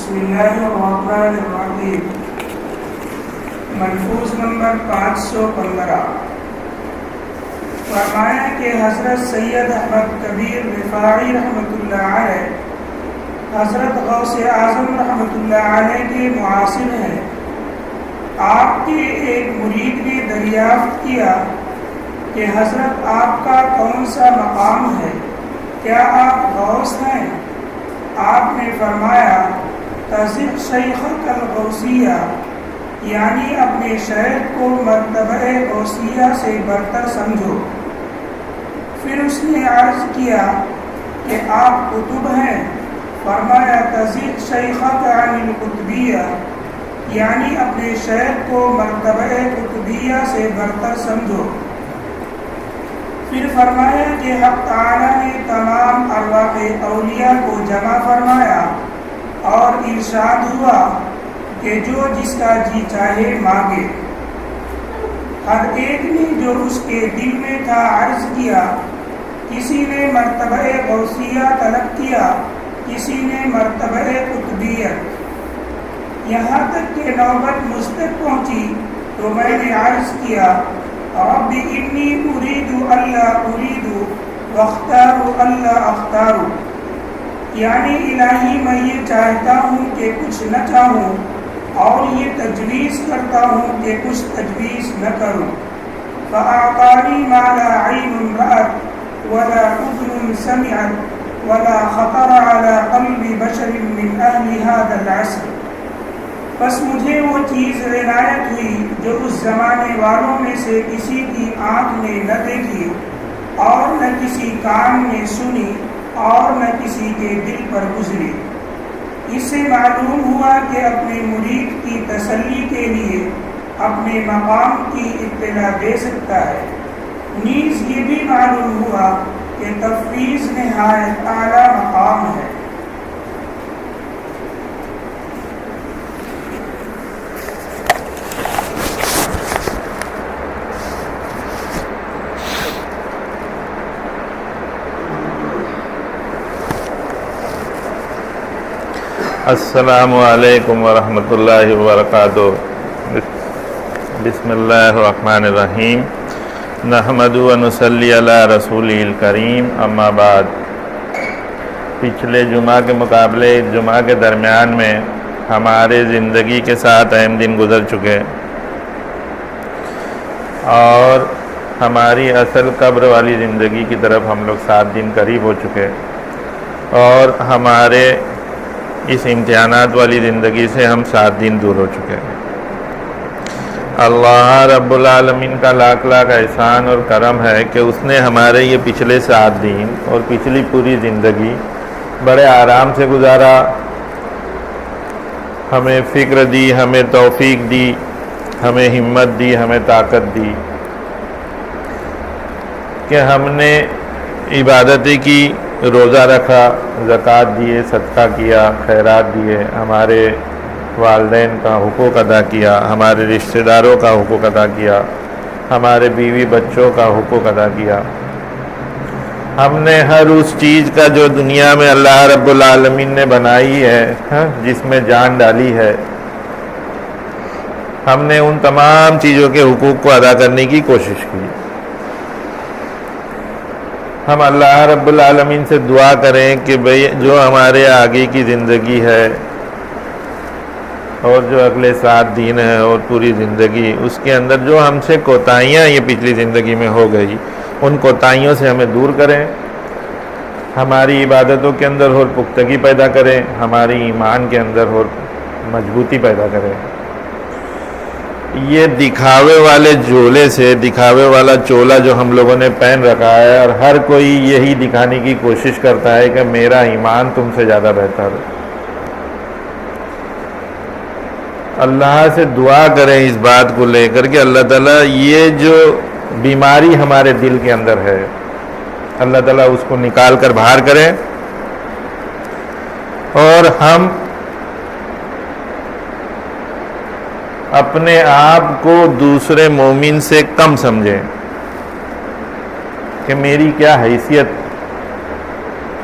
بسم اللہ الرحمن الرحیم۔ ملفوظ نمبر 515۔ فرمایا کہ حضرت سید احمد کبیر رفاعی رحمۃ اللہ علیہ حضرت غوث اعظم رحمۃ اللہ علیہ کے معاصر ہیں۔ آپ کے ایک مرید نے دریافت کیا کہ حضرت آپ کا کون سا مقام ہے، کیا آپ غوث ہیں؟ آپ نے فرمایا تزق شیخک الغوثیہ، یعنی اپنے شیخ کو مرتبہ غوثیہ سے برتر سمجھو۔ پھر اس نے عرض کیا کہ آپ قطب ہیں؟ فرمایا تزق شیخک عن القطبیہ، یعنی اپنے شیخ کو مرتبہ قطبیہ سے برتر سمجھو۔ پھر فرمایا کہ حق تعالیٰ نے تمام ارواح اولیاء کو جمع فرمایا اور ارشاد ہوا کہ جو جس کا جی چاہے مانگے۔ ہر ایک نے جو اس کے دل میں تھا عرض کیا، کسی نے مرتبہ غوثیہ طلب کیا، کسی نے مرتبہ قطبیت، یہاں تک کہ نوبت مجھ تک پہنچی تو میں نے عرض کیا رب انی ارید اللہ ارید واختار اللہ اختار، یعنی الہی میں یہ چاہتا ہوں کہ کچھ نہ چاہوں اور یہ تجویز کرتا ہوں کہ کچھ تجویز نہ کروں۔ فأعطانی ما لا عین رأت ولا اذن سمعت ولا خطر على قلب بشر من اہل هذا العصر، بس مجھے وہ چیز عنایت ہوئی جو اس زمانے والوں میں سے کسی کی آنکھ نے نہ دیکھی اور نہ کسی کان نے سنی اور نہ کسی کے دل پر گزری۔ اس سے معلوم ہوا کہ اپنے مرید کی تسلی کے لیے اپنے مقام کی اطلاع دے سکتا ہے۔ نیز یہ بھی معلوم ہوا کہ تفویض نہایت اعلیٰ مقام ہے۔ السلام علیکم ورحمۃ اللہ وبرکاتہ۔ بسم اللہ الرحمن الرحیم، نحمد و نصلی علی رسول الکریم، اما بعد۔ پچھلے جمعہ کے مقابلے جمعہ کے درمیان میں ہمارے زندگی کے ساتھ اہم دن گزر چکے اور ہماری اصل قبر والی زندگی کی طرف ہم لوگ 7 دن قریب ہو چکے اور ہمارے اس امتحانات والی زندگی سے ہم 7 دن دور ہو چکے ہیں۔ اللہ رب العالمین کا لاکھ لاکھ احسان اور کرم ہے کہ اس نے ہمارے یہ پچھلے 7 دن اور پچھلی پوری زندگی بڑے آرام سے گزارا، ہمیں فکر دی، ہمیں توفیق دی، ہمیں ہمت دی، ہمیں طاقت دی کہ ہم نے عبادتیں کی، روزہ رکھا، زکوٰۃ دیے، صدقہ کیا، خیرات دیے، ہمارے والدین کا حقوق ادا کیا، ہمارے رشتہ داروں کا حقوق ادا کیا، ہمارے بیوی بچوں کا حقوق ادا کیا۔ ہم نے ہر اس چیز کا جو دنیا میں اللہ رب العالمین نے بنائی ہے، جس میں جان ڈالی ہے، ہم نے ان تمام چیزوں کے حقوق کو ادا کرنے کی کوشش کی۔ ہم اللہ رب العالمین سے دعا کریں کہ بھئی جو ہمارے آگے کی زندگی ہے اور جو اگلے 7 دن ہے اور پوری زندگی، اس کے اندر جو ہم سے کوتاہیاں یہ پچھلی زندگی میں ہو گئی، ان کوتاہیوں سے ہمیں دور کریں، ہماری عبادتوں کے اندر اور پختگی پیدا کریں، ہماری ایمان کے اندر اور مضبوطی پیدا کریں۔ یہ دکھاوے والے جولے سے، دکھاوے والا چولا جو ہم لوگوں نے پہن رکھا ہے، اور ہر کوئی یہی دکھانے کی کوشش کرتا ہے کہ میرا ایمان تم سے زیادہ بہتر ہے۔ اللہ سے دعا کریں اس بات کو لے کر کہ اللہ تعالیٰ یہ جو بیماری ہمارے دل کے اندر ہے، اللہ تعالیٰ اس کو نکال کر باہر کریں اور ہم اپنے آپ کو دوسرے مومن سے کم سمجھیں کہ میری کیا حیثیت۔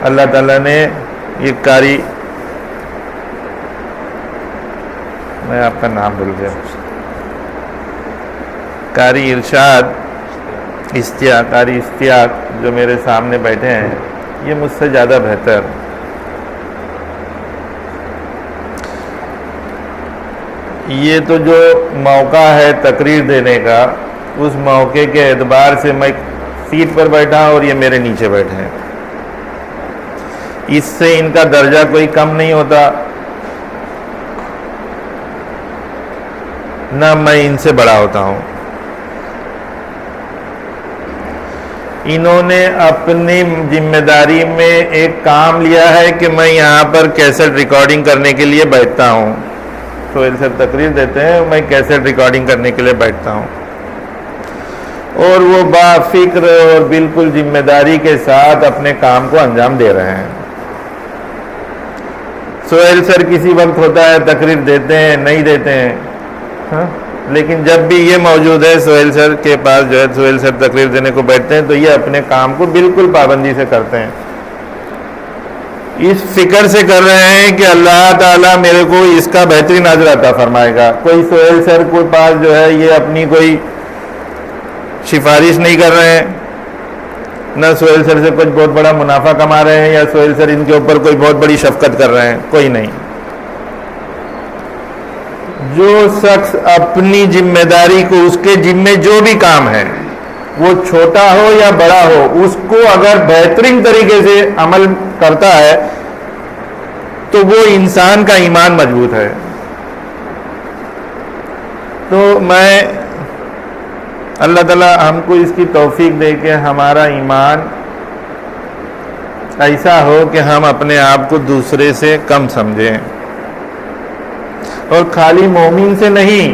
اللہ تعالیٰ نے یہ قاری میں آپ کا نام بھول گیا، قاری ارشاد قاری اشتیاق جو میرے سامنے بیٹھے ہیں، یہ مجھ سے زیادہ بہتر یہ تو جو موقع ہے تقریر دینے کا، اس موقع کے اعتبار سے میں سیٹ پر بیٹھا اور یہ میرے نیچے بیٹھے ہیں، اس سے ان کا درجہ کوئی کم نہیں ہوتا، نہ میں ان سے بڑا ہوتا ہوں۔ انہوں نے اپنی ذمہ داری میں ایک کام لیا ہے کہ میں یہاں پر کیسٹ ریکارڈنگ کرنے کے لیے بیٹھتا ہوں، سہیل سر تقریر دیتے ہیں، میں کیسٹ ریکارڈنگ کرنے کے لیے بیٹھتا ہوں، اور وہ با فکر اور بالکل ذمہ داری کے ساتھ اپنے کام کو انجام دے رہے ہیں۔ سہیل سر کسی وقت ہوتا ہے تقریر دیتے ہیں، نہیں دیتے ہیں، لیکن جب بھی یہ موجود ہے سہیل سر کے پاس جو ہے، سہیل سر تقریر دینے کو بیٹھتے ہیں تو یہ اپنے کام کو بالکل پابندی سے کرتے ہیں، اس فکر سے کر رہے ہیں کہ اللہ تعالیٰ میرے کو اس کا بہترین اجر عطا فرمائے گا۔ کوئی سہیل سر کے پاس جو ہے یہ اپنی کوئی سفارش نہیں کر رہے ہیں، نہ سہیل سر سے کچھ بہت بڑا منافع کما رہے ہیں، یا سہیل سر ان کے اوپر کوئی بہت بڑی شفقت کر رہے ہیں، کوئی نہیں۔ جو شخص اپنی ذمہ داری کو، اس کے ذمہ جو بھی کام ہے وہ چھوٹا ہو یا بڑا ہو، اس کو اگر بہترین طریقے سے عمل کرتا ہے تو وہ انسان کا ایمان مضبوط ہے۔ تو میں اللہ تعالیٰ ہم کو اس کی توفیق دے کہ ہمارا ایمان ایسا ہو کہ ہم اپنے آپ کو دوسرے سے کم سمجھیں، اور خالی مومن سے نہیں،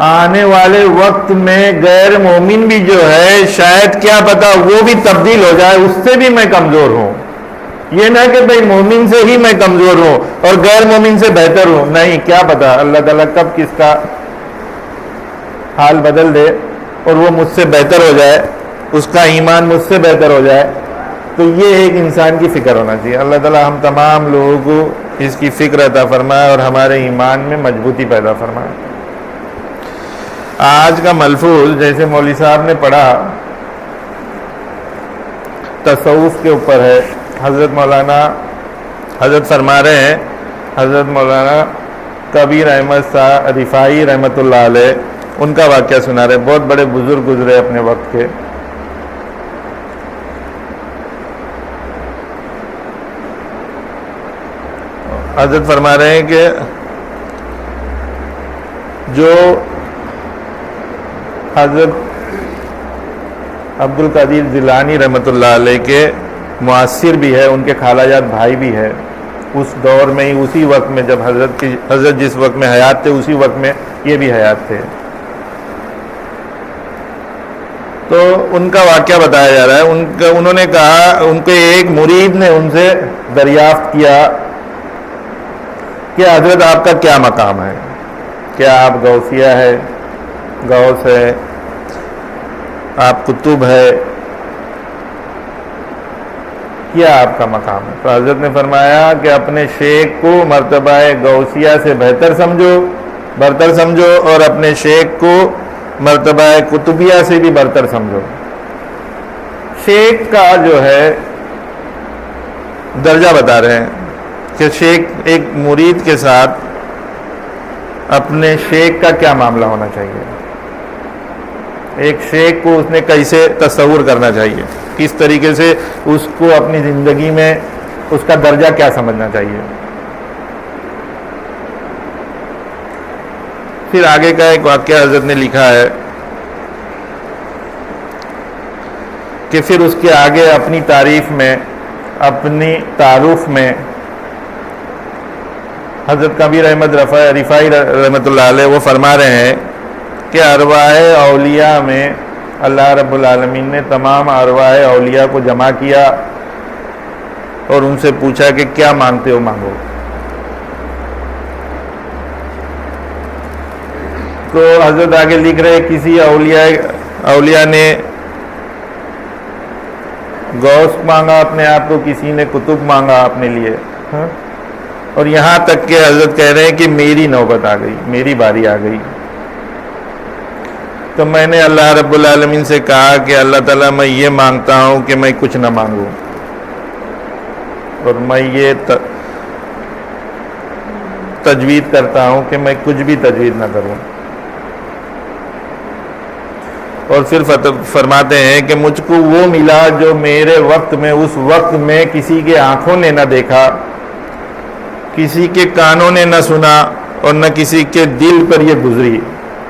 آنے والے وقت میں غیر مومن بھی جو ہے شاید کیا پتا وہ بھی تبدیل ہو جائے، اس سے بھی میں کمزور ہوں۔ یہ نہ کہ بھئی مومن سے ہی میں کمزور ہوں اور غیر مومن سے بہتر ہوں، نہیں، کیا پتا اللہ تعالیٰ کب کس کا حال بدل دے اور وہ مجھ سے بہتر ہو جائے، اس کا ایمان مجھ سے بہتر ہو جائے۔ تو یہ ایک انسان کی فکر ہونا چاہیے۔ اللہ تعالیٰ ہم تمام لوگوں کو اس کی فکر عطا فرمائے اور ہمارے ایمان میں مضبوطی پیدا فرمائے۔ آج کا ملفوظ جیسے مولوی صاحب نے پڑھا تصوف کے اوپر ہے، حضرت فرما رہے ہیں، حضرت مولانا کبیر احمد شاہ رفاعی رحمۃ اللہ علیہ، ان کا واقعہ سنا رہے، بہت بڑے بزرگ گزرے اپنے وقت کے۔ حضرت فرما رہے ہیں کہ جو حضرت عبد القادر جیلانی رحمۃ اللہ علیہ کے معاصر بھی ہے، ان کے خالہ جات بھائی بھی ہے، اس دور میں ہی، اسی وقت میں جب حضرت جس وقت میں حیات تھے اسی وقت میں یہ بھی حیات تھے۔ تو ان کا واقعہ بتایا جا رہا ہے، انہوں نے کہا، ان کے ایک مرید نے ان سے دریافت کیا کہ حضرت آپ کا کیا مقام ہے، کیا آپ غوثیہ ہے، غوث ہے، آپ قطب ہے، کیا آپ کا مقام ہے؟ تو حضرت نے فرمایا کہ اپنے شیخ کو مرتبہ غوثیہ سے برتر سمجھو اور اپنے شیخ کو مرتبہ قطبیہ سے بھی برتر سمجھو۔ شیخ کا جو ہے درجہ بتا رہے ہیں کہ شیخ، ایک مرید کے ساتھ اپنے شیخ کا کیا معاملہ ہونا چاہیے، ایک شیخ کو اس نے کیسے تصور کرنا چاہیے، کس طریقے سے اس کو اپنی زندگی میں اس کا درجہ کیا سمجھنا چاہیے۔ پھر آگے کا ایک واقعہ حضرت نے لکھا ہے کہ پھر اس کے آگے اپنی تعریف میں، اپنی تعارف میں حضرت کبیر احمد رفاعی رحمۃ اللہ علیہ وہ فرما رہے ہیں کہ ارواح اولیاء میں اللہ رب العالمین نے تمام ارواح اولیاء کو جمع کیا اور ان سے پوچھا کہ کیا مانگتے ہو مانگو۔ تو حضرت آگے لکھ رہے کسی اولیاء نے غوث مانگا اپنے آپ کو، کسی نے قطب مانگا اپنے لیے، اور یہاں تک کہ حضرت کہہ رہے ہیں کہ میری نوبت آ گئی، میری باری آ گئی. تو میں نے اللہ رب العالمین سے کہا کہ اللہ تعالیٰ میں یہ مانگتا ہوں کہ میں کچھ نہ مانگوں، اور میں یہ تجوید کرتا ہوں کہ میں کچھ بھی تجوید نہ کروں. اور پھر فرماتے ہیں کہ مجھ کو وہ ملا جو میرے وقت میں، اس وقت میں کسی کے آنکھوں نے نہ دیکھا، کسی کے کانوں نے نہ سنا، اور نہ کسی کے دل پر یہ گزری.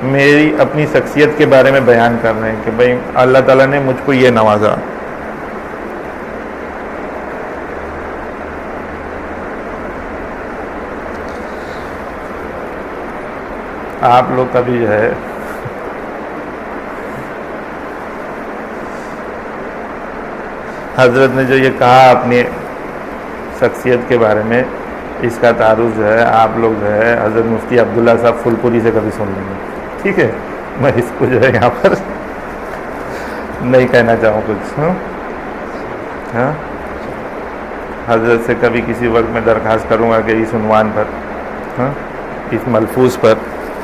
میری اپنی شخصیت کے بارے میں بیان کر رہے ہیں کہ بھئی اللہ تعالیٰ نے مجھ کو یہ نوازا. آپ لوگ کا بھی جو ہے حضرت نے جو یہ کہا اپنی شخصیت کے بارے میں، اس کا تعارف جو ہے آپ لوگ جو ہے حضرت مفتی عبداللہ صاحب پھولپوری سے کبھی سن لیں گے. ٹھیک ہے، میں اس کو جو ہے یہاں پر نہیں کہنا چاہوں کچھ. ہاں حضرت سے کبھی کسی وقت میں درخواست کروں گا کہ اس عنوان پر، اس ملفوظ پر،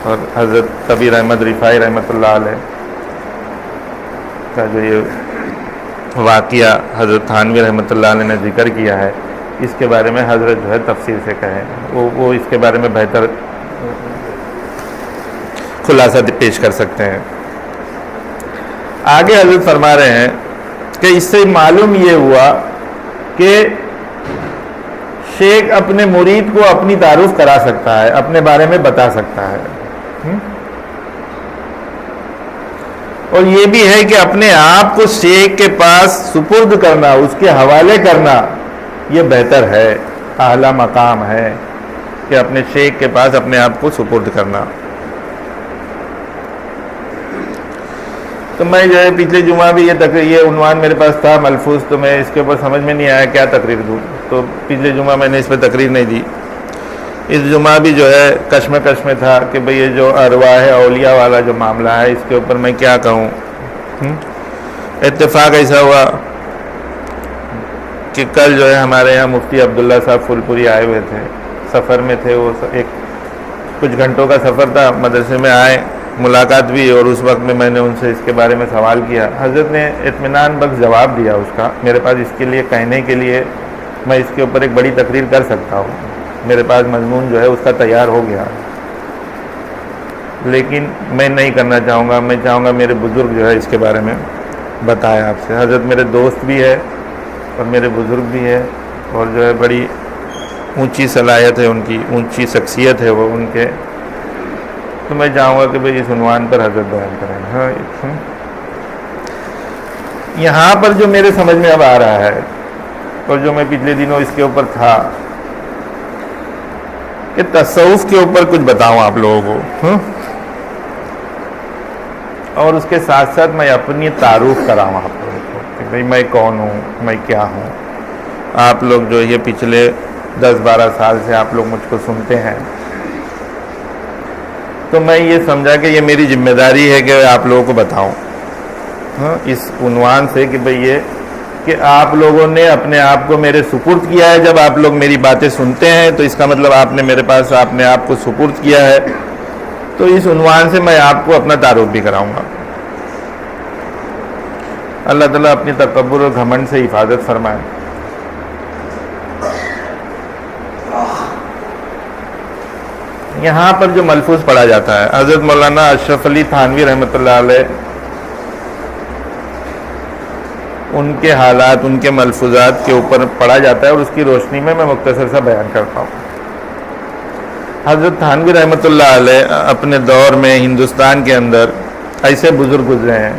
اور حضرت کبیر احمد رفاعی رحمۃ اللہ علیہ کا جو یہ واقعہ حضرت تھانوی رحمۃ اللہ علیہ نے ذکر کیا ہے، اس کے بارے میں حضرت جو ہے تفصیل سے کہیں، وہ اس کے بارے میں بہتر خلاصہ پیش کر سکتے ہیں. آگے حضرت فرما رہے ہیں کہ اس سے معلوم یہ ہوا کہ شیخ اپنے مرید کو اپنی تعارف کرا سکتا ہے، اپنے بارے میں بتا سکتا ہے. اور یہ بھی ہے کہ اپنے آپ کو شیخ کے پاس سپرد کرنا، اس کے حوالے کرنا، یہ بہتر ہے، اعلیٰ مقام ہے کہ اپنے شیخ کے پاس اپنے آپ کو سپرد کرنا. تو میں جو ہے پچھلے جمعہ بھی یہ عنوان میرے پاس تھا ملفوظ، تو میں اس کے اوپر سمجھ میں نہیں آیا کیا تقریر دوں، تو پچھلے جمعہ میں نے اس پہ تقریر نہیں دی. اس جمعہ بھی جو ہے کشمکش میں تھا کہ بھئی یہ جو ارواح اولیاء والا جو معاملہ ہے، اس کے اوپر میں کیا کہوں. اتفاق ایسا ہوا کہ کل جو ہے ہمارے یہاں مفتی عبداللہ صاحب پھولپوری آئے ہوئے تھے، سفر میں تھے، وہ کچھ گھنٹوں کا سفر تھا، مدرسے میں آئے، ملاقات بھی، اور اس وقت میں نے ان سے اس کے بارے میں سوال کیا. حضرت نے اطمینان بخش جواب دیا اس کا. میرے پاس اس کے لیے کہنے کے لیے میں اس کے اوپر ایک بڑی تقریر کر سکتا ہوں، میرے پاس مضمون جو ہے اس کا تیار ہو گیا، لیکن میں نہیں کرنا چاہوں گا. میں چاہوں گا میرے بزرگ جو ہے اس کے بارے میں بتائیں آپ سے. حضرت میرے دوست بھی ہے اور میرے بزرگ بھی ہے، اور جو ہے بڑی اونچی صلاحیت ہے ان کی، اونچی شخصیت ہے وہ ان کے. تو میں چاہوں گا کہ بھئی اس عنوان پر حضرت بیان کریں. یہاں پر جو میرے سمجھ میں اب آ رہا ہے، اور جو میں پچھلے دنوں اس کے اوپر تھا کہ تصوف کے اوپر کچھ بتاؤں آپ لوگوں کو، اور اس کے ساتھ ساتھ میں اپنی تعارف کراؤں آپ لوگوں کو کہ بھئی میں کون ہوں، میں کیا ہوں. آپ لوگ جو یہ پچھلے 10-12 سال سے آپ لوگ مجھ کو سنتے ہیں، تو میں یہ سمجھا کہ یہ میری ذمہ داری ہے کہ آپ لوگوں کو بتاؤں اس عنوان سے کہ بھئی یہ کہ آپ لوگوں نے اپنے آپ کو میرے سپرد کیا ہے. جب آپ لوگ میری باتیں سنتے ہیں تو اس کا مطلب آپ نے میرے پاس اپنے آپ کو سپرد کیا ہے. تو اس عنوان سے میں آپ کو اپنا تعارف بھی کراؤں گا. اللہ تعالیٰ اپنی تکبر اور گھمنڈ سے حفاظت فرمائے. یہاں پر جو ملفوظ پڑھا جاتا ہے، حضرت مولانا اشرف علی تھانوی رحمۃ اللہ علیہ، ان کے حالات، ان کے ملفوظات کے اوپر پڑھا جاتا ہے، اور اس کی روشنی میں مختصر سا بیان کرتا ہوں. حضرت تھانوی رحمۃ اللہ علیہ اپنے دور میں ہندوستان کے اندر ایسے بزرگ گزرے ہیں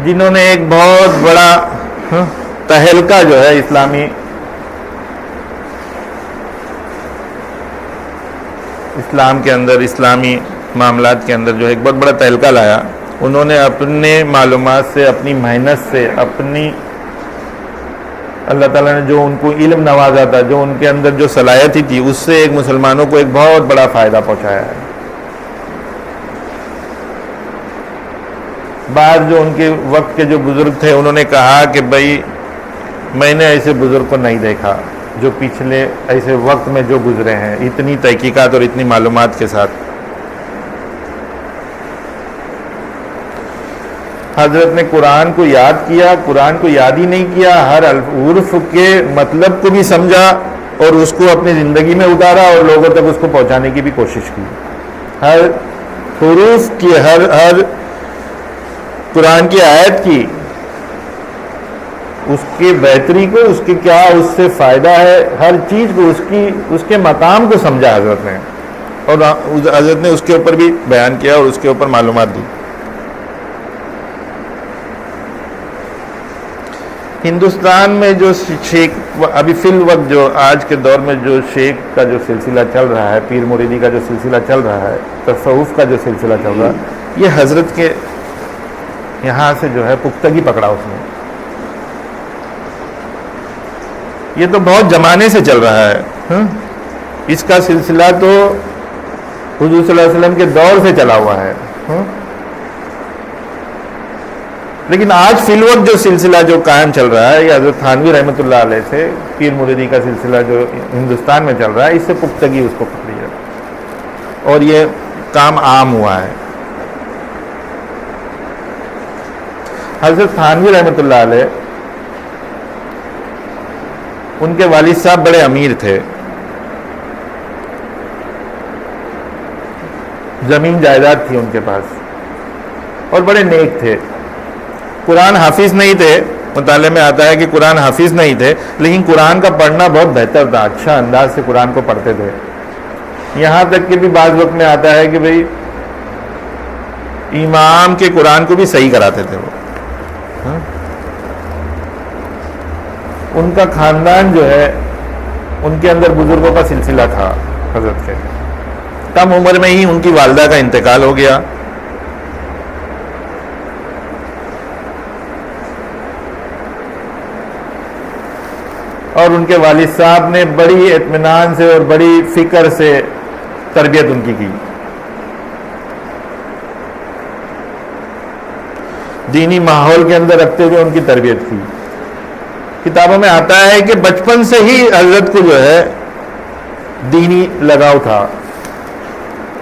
جنہوں نے ایک بہت بڑا تہلکہ جو ہے اسلام کے اندر، اسلامی معاملات کے اندر جو ہے ایک بہت بڑا تہلکہ لایا. انہوں نے اپنے معلومات سے، اپنی محنت سے، اپنی اللہ تعالیٰ نے جو ان کو علم نوازا تھا، جو ان کے اندر جو صلاحیت تھی، اس سے ایک مسلمانوں کو ایک بہت بڑا فائدہ پہنچایا ہے. بعض جو ان کے وقت کے جو بزرگ تھے، انہوں نے کہا کہ بھئی میں نے ایسے بزرگ کو نہیں دیکھا جو پچھلے ایسے وقت میں جو گزرے ہیں اتنی تحقیقات اور اتنی معلومات کے ساتھ. حضرت نے قرآن کو یاد کیا، قرآن کو یاد ہی نہیں کیا، ہر حرف کے مطلب کو بھی سمجھا اور اس کو اپنی زندگی میں اتارا اور لوگوں تک اس کو پہنچانے کی بھی کوشش کی. ہر حروف کی، ہر قرآن کی آیت کی، اس کی بہتری کو، اس کی کیا اس سے فائدہ ہے، ہر چیز کو، اس کے مقام کو سمجھا حضرت نے، اور حضرت نے اس کے اوپر بھی بیان کیا اور اس کے اوپر معلومات دی. ہندوستان میں جو شیخ ابھی فی الوقت جو آج کے دور میں جو شیخ کا جو سلسلہ چل رہا ہے، پیر مریدی کا جو سلسلہ چل رہا ہے، تصوف کا جو سلسلہ چل رہا ہے، یہ حضرت کے یہاں سے جو ہے پختگی پکڑا اس نے. یہ تو بہت زمانے سے چل رہا ہے، اس کا سلسلہ تو حضور صلی اللہ علیہ وسلم کے دور سے چلا ہوا ہے. لیکن آج فی الوقت جو سلسلہ جو قائم چل رہا ہے، یہ حضرت تھانوی رحمۃ اللہ علیہ سے پیر مریدی کا سلسلہ جو ہندوستان میں چل رہا ہے، اس سے پختگی اس کو پکڑی ہے اور یہ کام عام ہوا ہے. حضرت تھانوی رحمۃ اللہ علیہ، ان کے والد صاحب بڑے امیر تھے، زمین جائیداد تھی ان کے پاس، اور بڑے نیک تھے. قرآن حافظ نہیں تھے، مطالعے میں آتا ہے کہ قرآن حافظ نہیں تھے، لیکن قرآن کا پڑھنا بہت بہتر تھا، اچھا انداز سے قرآن کو پڑھتے تھے. یہاں تک کہ بھی بعض وقت میں آتا ہے کہ بھئی امام کے قرآن کو بھی صحیح کراتے تھے وہ. ان کا خاندان جو ہے، ان کے اندر بزرگوں کا سلسلہ تھا. حضرت کے کم عمر میں ہی ان کی والدہ کا انتقال ہو گیا. اور ان کے والد صاحب نے بڑی اطمینان سے اور بڑی فکر سے تربیت ان کی. دینی ماحول کے اندر رکھتے ہوئے ان کی تربیت کی. کتابوں میں آتا ہے کہ بچپن سے ہی حضرت کو جو ہے دینی لگاؤ تھا،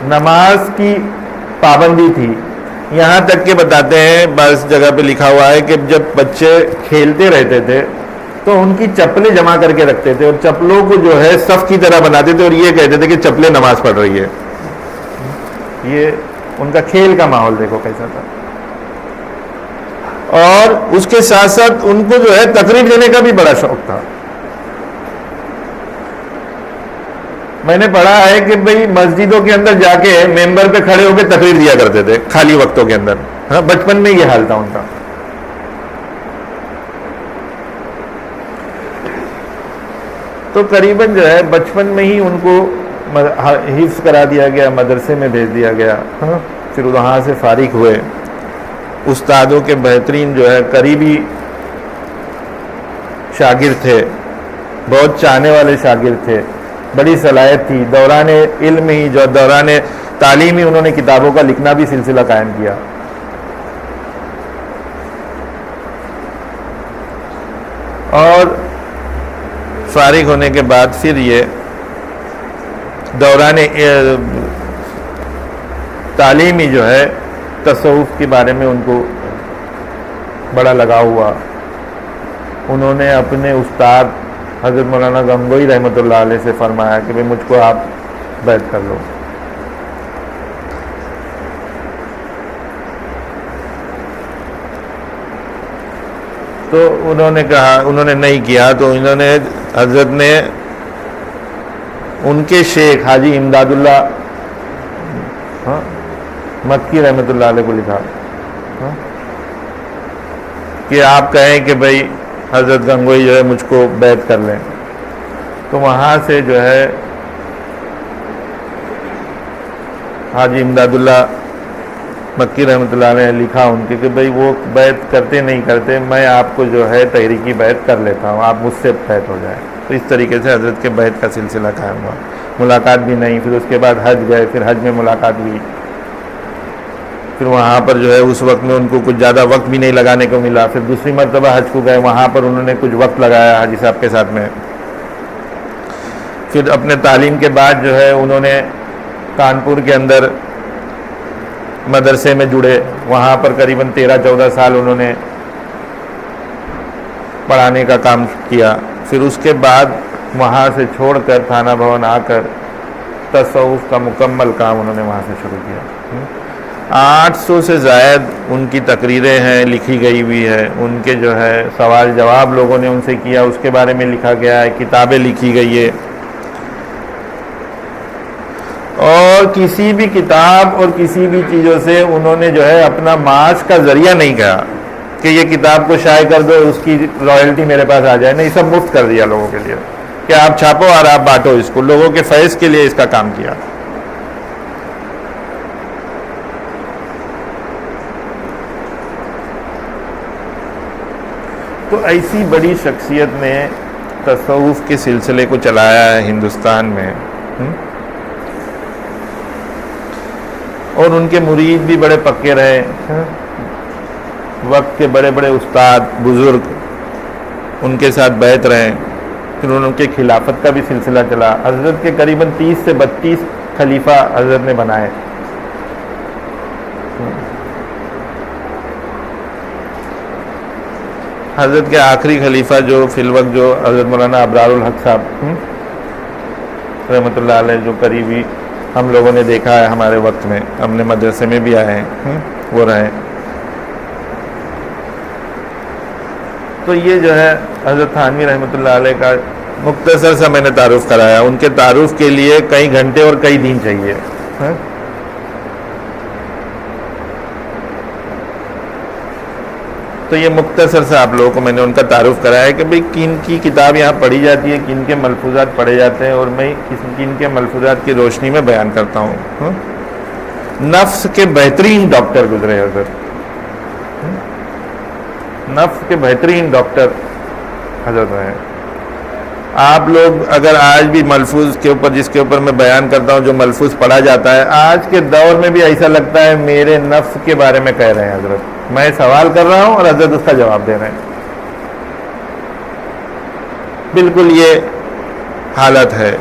نماز کی پابندی تھی. یہاں تک کہ بتاتے ہیں، بعض جگہ پہ لکھا ہوا ہے کہ جب بچے کھیلتے رہتے تھے تو ان کی چپلیں جمع کر کے رکھتے تھے اور چپلوں کو جو ہے صف کی طرح بناتے تھے اور یہ کہتے تھے کہ چپلیں نماز پڑھ رہی ہے. یہ ان کا کھیل کا ماحول دیکھو کیسا تھا. اور اس کے ساتھ ساتھ ان کو جو ہے تقریر دینے کا بھی بڑا شوق تھا. میں نے پڑھا ہے کہ بھئی مسجدوں کے اندر جا کے ممبر پہ کھڑے ہو کے تقریر دیا کرتے تھے خالی وقتوں کے اندر. ہاں، بچپن میں یہ حال تھا ان کا. تو قریباً جو ہے بچپن میں ہی ان کو حفظ کرا دیا گیا، مدرسے میں بھیج دیا گیا. پھر وہاں سے فارغ ہوئے. استادوں کے بہترین جو ہے قریبی شاگرد تھے، بہت چاہنے والے شاگرد تھے، بڑی صلاحیت تھی. دوران علم ہی، جو دوران تعلیم ہی، انہوں نے کتابوں کا لکھنا بھی سلسلہ قائم کیا. اور فارغ ہونے کے بعد پھر یہ دوران تعلیمی جو ہے تصوف کے بارے میں ان کو بڑا لگاؤ ہوا. انہوں نے اپنے استاد حضرت مولانا گنگوئی رحمۃ اللہ علیہ سے فرمایا کہ بھئی مجھ کو آپ بیعت کر لو. تو انہوں نے کہا، انہوں نے نہیں کیا. تو انہوں نے، حضرت نے ان کے شیخ حاجی امداد اللہ مکی رحمۃ اللہ علیہ کو لکھا کہ آپ کہیں کہ بھئی حضرت گنگوئی جو ہے مجھ کو بیعت کر لیں. تو وہاں سے جو ہے حاجی امداد اللہ مکی رحمۃ اللہ علیہ نے لکھا ان کے کہ بھئی وہ بیعت کرتے نہیں کرتے، میں آپ کو جو ہے تحریکی بیعت کر لیتا ہوں، آپ مجھ سے بیعت ہو جائیں. تو اس طریقے سے حضرت کے بیعت کا سلسلہ قائم ہوا. ملاقات بھی نہیں، پھر اس کے بعد حج گئے، پھر حج میں ملاقات ہوئی. پھر وہاں پر جو ہے اس وقت میں ان کو کچھ زیادہ وقت بھی نہیں لگانے کو ملا. پھر دوسری مرتبہ حج کو گئے, وہاں پر انہوں نے کچھ وقت لگایا حاجی صاحب کے ساتھ میں. پھر اپنے تعلیم کے بعد جو ہے انہوں نے کانپور کے اندر مدرسے میں جڑے, وہاں پر قریباً 13-14 سال انہوں نے پڑھانے کا کام کیا. پھر اس کے بعد وہاں سے چھوڑ کر تھانہ بھون آ کر تصوف کا مکمل کام انہوں نے وہاں سے شروع کیا. 800 سے زائد ان کی تقریریں ہیں, لکھی گئی ہوئی ہے. ان کے جو ہے سوال جواب لوگوں نے ان سے کیا, اس کے بارے میں لکھا گیا ہے, کتابیں لکھی گئی ہے. اور کسی بھی کتاب اور کسی بھی چیزوں سے انہوں نے جو ہے اپنا معاش کا ذریعہ نہیں کہا کہ یہ کتاب کو شائع کر دو, اس کی رائلٹی میرے پاس آ جائے. نہیں, سب مفت کر دیا لوگوں کے لیے کہ آپ چھاپو اور آپ بانٹو اس کو. لوگوں کے فیض کے لیے اس کا کام کیا. تو ایسی بڑی شخصیت نے تصوف کے سلسلے کو چلایا ہے ہندوستان میں, اور ان کے مرید بھی بڑے پکے رہے. وقت کے بڑے بڑے استاد بزرگ ان کے ساتھ بیعت رہے. پھر ان کے خلافت کا بھی سلسلہ چلا. حضرت کے قریباً 30 سے 32 خلیفہ حضرت نے بنائے. حضرت کے آخری خلیفہ جو فی الوقت جو حضرت مولانا ابرار الحق صاحب رحمۃ اللہ علیہ, جو قریبی ہم لوگوں نے دیکھا ہے ہمارے وقت میں, ہم نے مدرسے میں بھی آئے ہیں, وہ رہے. تو یہ جو ہے حضرت تھانوی رحمۃ اللہ علیہ کا مختصر سا میں نے تعارف کرایا. ان کے تعارف کے لیے کئی گھنٹے اور کئی دن چاہیے. تو یہ مختصر سے آپ لوگوں کو میں نے ان کا تعارف کرایا ہے کہ بھئی کن کی کتاب یہاں پڑھی جاتی ہے, کن کے ملفوظات پڑھے جاتے ہیں, اور میں کن کے ملفوظات کی روشنی میں بیان کرتا ہوں. نفس کے بہترین ڈاکٹر گزرے حضرت, نفس کے بہترین ڈاکٹر حضرت ہیں. آپ لوگ اگر آج بھی ملفوظ کے اوپر, جس کے اوپر میں بیان کرتا ہوں, جو ملفوظ پڑھا جاتا ہے, آج کے دور میں بھی ایسا لگتا ہے میرے نفس کے بارے میں کہہ رہے ہیں حضرت. میں سوال کر رہا ہوں اور حضرت اس کا جواب دے رہے ہیں. بالکل یہ حالت ہے.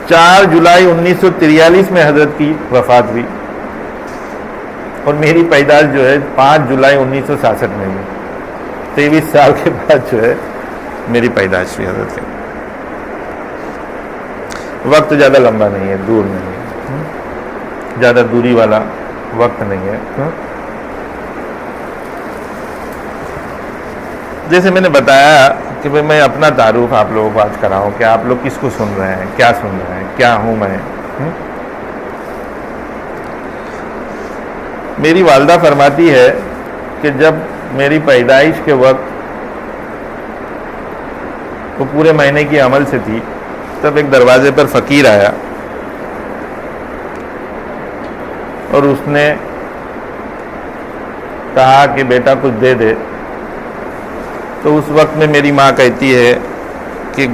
4 جولائی 1943 میں حضرت کی وفات ہوئی, اور میری پیدائش جو ہے 5 جولائی 1966 میں ہوئی. 23 سال کے بعد جو ہے میری پیدائش ہوئی حضرت کے. وقت زیادہ لمبا نہیں ہے, دور نہیں ہے, زیادہ دوری والا وقت نہیں ہے. جیسے میں نے بتایا کہ بھئی میں اپنا تعارف آپ لوگوں کو آج کراؤں کہ آپ لوگ کس کو سن رہے ہیں, کیا سن رہے ہیں, کیا ہوں میں. میری والدہ فرماتی ہے کہ جب میری پیدائش کے وقت وہ پورے مہینے کی عمل سے تھی, تب ایک دروازے پر فقیر آیا اور اس نے کہا کہ بیٹا کچھ دے دے. تو اس وقت میں میری ماں کہتی ہے کہ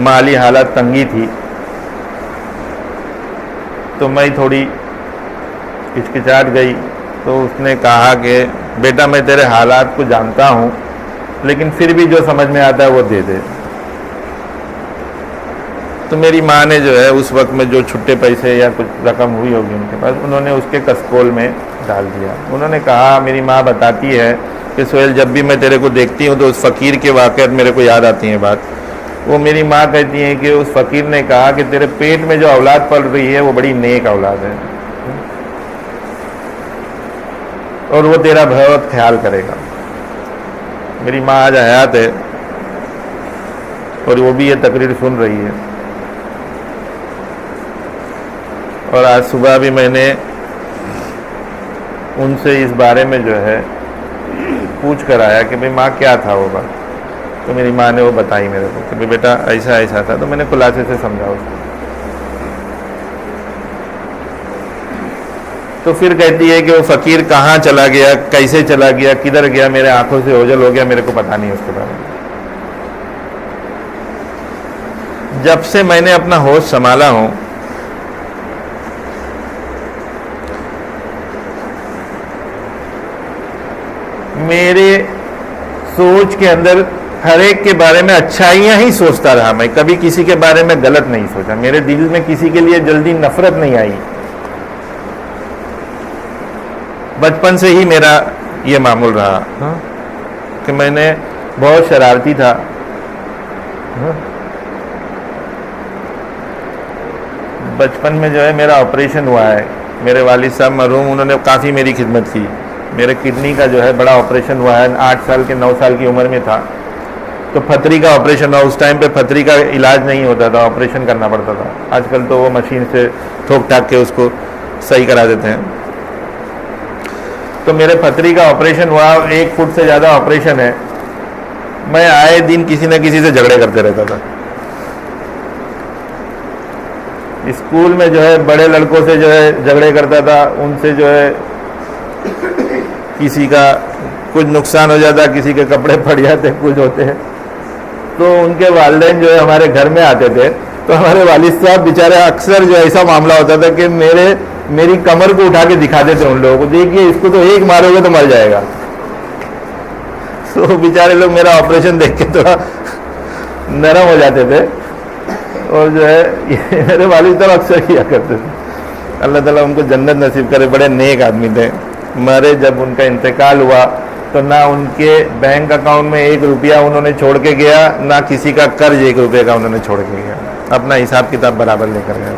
مالی حالت تنگی تھی, تو میں تھوڑی ہچکچاہٹ گئی. تو اس نے کہا کہ بیٹا میں تیرے حالات کو جانتا ہوں, لیکن پھر بھی جو سمجھ میں آتا ہے وہ دے دے. تو میری ماں نے جو ہے اس وقت میں جو چھٹے پیسے یا کچھ رقم ہوئی ہوگی ان کے پاس, انہوں نے اس کے کسکول میں ڈال دیا. انہوں نے کہا, میری ماں بتاتی ہے کہ سہیل جب بھی میں تیرے کو دیکھتی ہوں تو اس فقیر کے واقعات میرے کو یاد آتی ہیں بات. وہ میری ماں کہتی ہیں کہ اس فقیر نے کہا کہ تیرے پیٹ میں جو اولاد پل رہی ہے وہ بڑی نیک اولاد ہے, اور وہ تیرا بہت خیال کرے گا. میری ماں آج حیات ہے اور وہ بھی یہ تقریر سن رہی ہے. اور آج صبح بھی میں نے ان سے اس بارے میں جو ہے پوچھ کر آیا کہ بھئی ماں کیا تھا وہ بات. تو میری ماں نے وہ بتائی میرے کو کہ بیٹا ایسا ایسا تھا. تو میں نے خلاصے سے سمجھا اس کو. تو پھر کہتی ہے کہ وہ فقیر کہاں چلا گیا, کیسے چلا گیا, کدھر گیا, میرے آنکھوں سے اوجھل ہو گیا, میرے کو پتہ نہیں اس کے بارے میں. جب سے میں نے اپنا ہوش سنبھالا ہوں میرے سوچ کے اندر ہر ایک کے بارے میں اچھائیاں ہی سوچتا رہا. میں کبھی کسی کے بارے میں غلط نہیں سوچا. میرے دل میں کسی کے لیے جلدی نفرت نہیں آئی. بچپن سے ہی میرا یہ معمول رہا کہ میں نے بہت شرارتی تھا. بچپن میں جو ہے میرا آپریشن ہوا ہے. میرے والد صاحب مرحوم, انہوں نے کافی میری خدمت کی. میرے کڈنی کا جو ہے بڑا آپریشن ہوا ہے. 8 سال کے 9 سال کی عمر میں تھا تو پھتری کا آپریشن ہوا. اس ٹائم پہ پھتری کا علاج نہیں ہوتا تھا, آپریشن کرنا پڑتا تھا. آج کل تو وہ مشین سے ٹھوک ٹھاک کے اس کو صحیح کرا دیتے ہیں. تو میرے پھتری کا آپریشن ہوا. 1 فٹ سے زیادہ آپریشن ہے. میں آئے دن کسی نہ کسی سے جھگڑے کرتے رہتا تھا. اسکول میں جو ہے بڑے لڑکوں سے جو ہے جھگڑے کرتا تھا. ان سے جو ہے کسی کا کچھ نقصان ہو جاتا, کسی کے کپڑے پھٹ جاتے, کچھ ہوتے ہیں. تو ان کے والدین جو ہے ہمارے گھر میں آتے تھے تو ہمارے والد صاحب بیچارے اکثر جو ایسا معاملہ ہوتا تھا کہ میری کمر کو اٹھا کے دکھاتے تھے ان لوگوں کو, دیکھیے اس کو تو ایک مارو گے تو مر جائے گا. تو بیچارے لوگ میرا آپریشن دیکھ کے تھوڑا نرم ہو جاتے تھے. اور جو ہے میرے والد صاحب اکثر کیا کرتے تھے. اللہ تعالیٰ ان کو جنت نصیب کرے. بڑے نیک آدمی تھے. مرے جب ان کا انتقال ہوا تو نہ ان کے بینک اکاؤنٹ میں 1 روپیہ انہوں نے چھوڑ کے گیا, نہ کسی کا قرض 1 روپے کا انہوں نے چھوڑ کے گیا. اپنا حساب کتاب برابر لے کر گئے.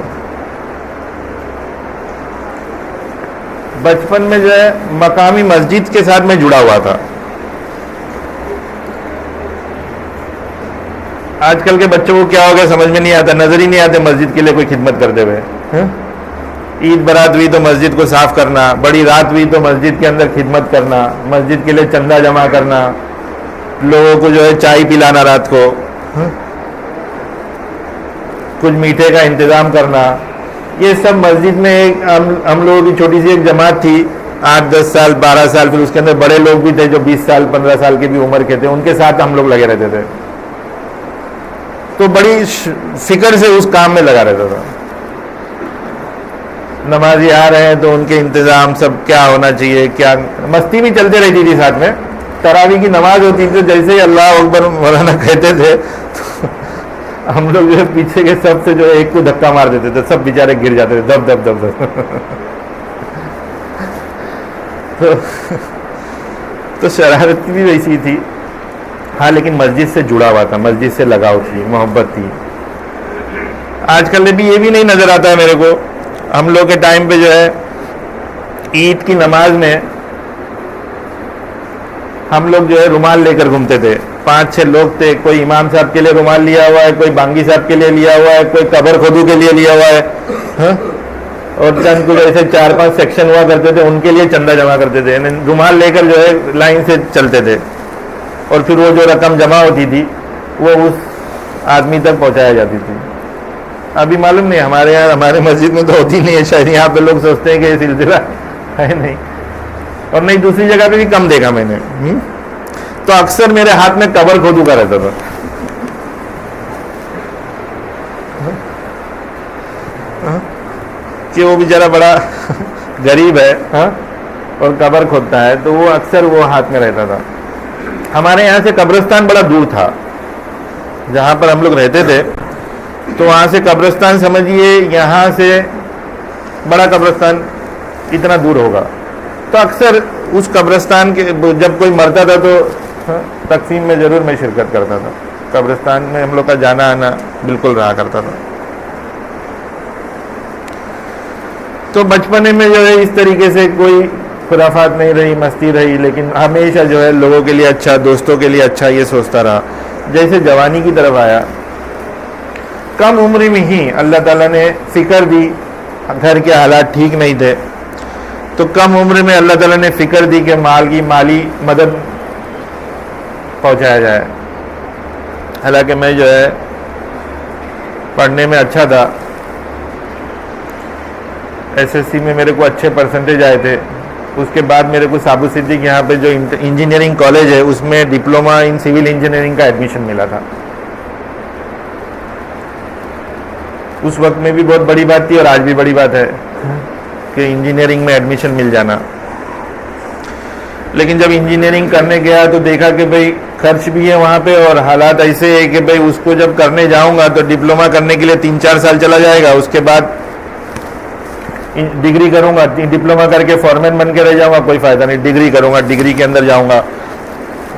بچپن میں جو ہے مقامی مسجد کے ساتھ میں جڑا ہوا تھا. آج کل کے بچوں کو کیا ہو گیا سمجھ میں نہیں آتا, نظر ہی نہیں آتے مسجد کے لیے کوئی خدمت کرتے ہوئے. عید برات ہوئی تو مسجد کو صاف کرنا, بڑی رات ہوئی تو مسجد کے اندر خدمت کرنا, مسجد کے لیے چندہ جمع کرنا, لوگوں کو جو ہے چائے پلانا رات کو, کچھ میٹھے کا انتظام کرنا. یہ سب مسجد میں ہم لوگوں کی چھوٹی سی ایک جماعت تھی, 8-10 سال 12 سال. پھر اس کے اندر بڑے لوگ بھی تھے جو 20 سال 15 سال کی بھی عمر کے تھے. ان کے ساتھ ہم لوگ لگے رہتے تھے. تو بڑی فکر سے اس کام میں لگا رہتا تھا. نمازی آ رہے ہیں تو ان کے انتظام سب کیا ہونا چاہیے, کیا مستی بھی چلتے رہتی تھی ساتھ میں. تراویح کی نماز ہوتی تھی, جیسے ہی اللہ اکبر مولانا کہتے تھے تو ہم لوگ جو ہے پیچھے کے سب سے جو ہے ایک کو دھکا مار دیتے تھے, سب بیچارے گر جاتے تھے دب دب دب دب. تو شرارت بھی ویسی تھی. ہاں لیکن مسجد سے جڑا ہوا تھا, مسجد سے لگاؤ تھی, محبت تھی. آج کل بھی یہ بھی نہیں نظر آتا ہے میرے کو. ہم لوگ کے ٹائم پہ جو ہے عید کی نماز میں ہم لوگ جو ہے رومال لے کر گھومتے تھے. 5-6 لوگ تھے. کوئی امام صاحب کے لیے رومال لیا ہوا ہے, کوئی بانگی صاحب کے لیے لیا ہوا ہے, کوئی قبر خودو کے لیے لیا ہوا ہے, اور چند کچھ ایسے 4-5 سیکشن ہوا کرتے تھے, ان کے لیے چندہ جمع کرتے تھے. رومال لے کر جو ہے لائن سے چلتے تھے, اور پھر وہ جو رقم جمع ہوتی تھی وہ اس آدمی تک پہنچایا جاتی تھی. ابھی معلوم نہیں, ہمارے یہاں ہمارے مسجد میں تو ہوتی نہیں ہے شاید. یہاں پہ لوگ سوچتے ہیں کہ یہ سلسلہ ہے نہیں, اور نہیں دوسری جگہ پہ بھی کم دیکھا میں نے. تو اکثر میرے ہاتھ میں قبر کھودو کا رہتا تھا. کہ وہ بیچارہ بڑا غریب ہے اور قبر کھودتا ہے, تو وہ اکثر وہ ہاتھ میں رہتا تھا. ہمارے یہاں سے قبرستان بڑا دور تھا جہاں پر ہم لوگ رہتے تھے. تو وہاں سے قبرستان سمجھیے یہاں سے بڑا قبرستان اتنا دور ہوگا. تو اکثر اس قبرستان کے جب کوئی مرتا تھا تو تقسیم میں ضرور میں شرکت کرتا تھا. قبرستان میں ہم لوگ کا جانا آنا بالکل رہا کرتا تھا. تو بچپنے میں جو ہے اس طریقے سے کوئی خرافات نہیں رہی, مستی رہی, لیکن ہمیشہ جو ہے لوگوں کے لیے اچھا, دوستوں کے لیے اچھا یہ سوچتا رہا. جیسے جوانی کی طرف آیا, کم عمر میں ہی اللہ تعالیٰ نے فکر دی. گھر کے حالات ٹھیک نہیں تھے تو کم عمر میں اللہ تعالیٰ نے فکر دی کہ مالی مدد پہنچایا جائے. حالانکہ میں جو ہے پڑھنے میں اچھا تھا, SSC میں میرے کو اچھے پرسنٹیج آئے تھے. اس کے بعد میرے کو سابو صدیق یہاں پہ جو انجینئرنگ کالج ہے اس میں ڈپلوما ان سول انجینئرنگ کا ایڈمیشن ملا تھا. اس وقت میں بھی بہت بڑی بات تھی اور آج بھی بڑی بات ہے کہ انجینئرنگ میں ایڈمیشن مل جانا. لیکن جب انجینئرنگ کرنے گیا تو دیکھا کہ بھئی خرچ بھی ہے وہاں پہ اور حالات ایسے ہے کہ بھئی اس کو جب کرنے جاؤں گا تو ڈپلوما کرنے کے لیے 3-4 سال چلا جائے گا, اس کے بعد ڈگری کروں گا, ڈپلوما کر کے فورمین بن کے رہ جاؤں گا, کوئی فائدہ نہیں. ڈگری کروں گا, ڈگری کے اندر جاؤں گا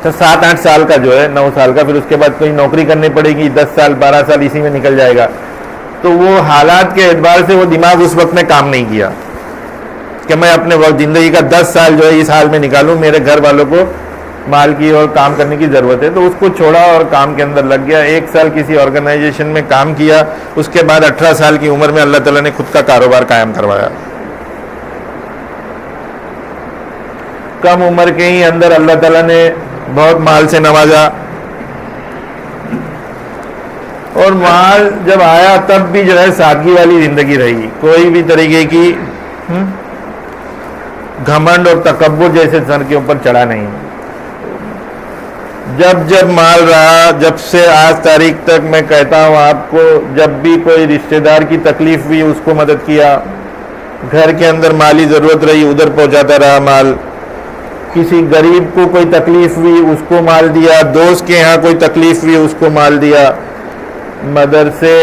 تو 7-8 سال کا جو ہے 9 سال کا, پھر اس کے بعد کوئی نوکری کرنی پڑے گی, 10 سال 12 سال اسی میں نکل جائے گا. تو وہ حالات کے اعتبار سے وہ دماغ اس وقت میں کام نہیں کیا کہ میں اپنے وقت زندگی کا 10 سال جو ہے اس حال میں نکالوں, میرے گھر والوں کو مال کی اور کام کرنے کی ضرورت ہے. تو اس کو چھوڑا اور کام کے اندر لگ گیا. 1 سال کسی آرگنائزیشن میں کام کیا, اس کے بعد 18 سال کی عمر میں اللہ تعالیٰ نے خود کا کاروبار قائم کروایا. کم عمر کے ہی اندر اللہ تعالیٰ نے بہت مال سے نوازا, اور مال جب آیا تب بھی جو ہے سادگی والی زندگی رہی. کوئی بھی طریقے کی گھمنڈ اور تکبر جیسے سر کے اوپر چڑھا نہیں. جب جب مال رہا, جب سے آج تاریخ تک میں کہتا ہوں آپ کو, جب بھی کوئی رشتہ دار کی تکلیف ہوئی اس کو مدد کیا, گھر کے اندر مالی ضرورت رہی ادھر پہنچاتا رہا مال, کسی غریب کو کوئی تکلیف ہوئی اس کو مال دیا, دوست کے ہاں کوئی تکلیف ہوئی اس کو مال دیا, مدرسے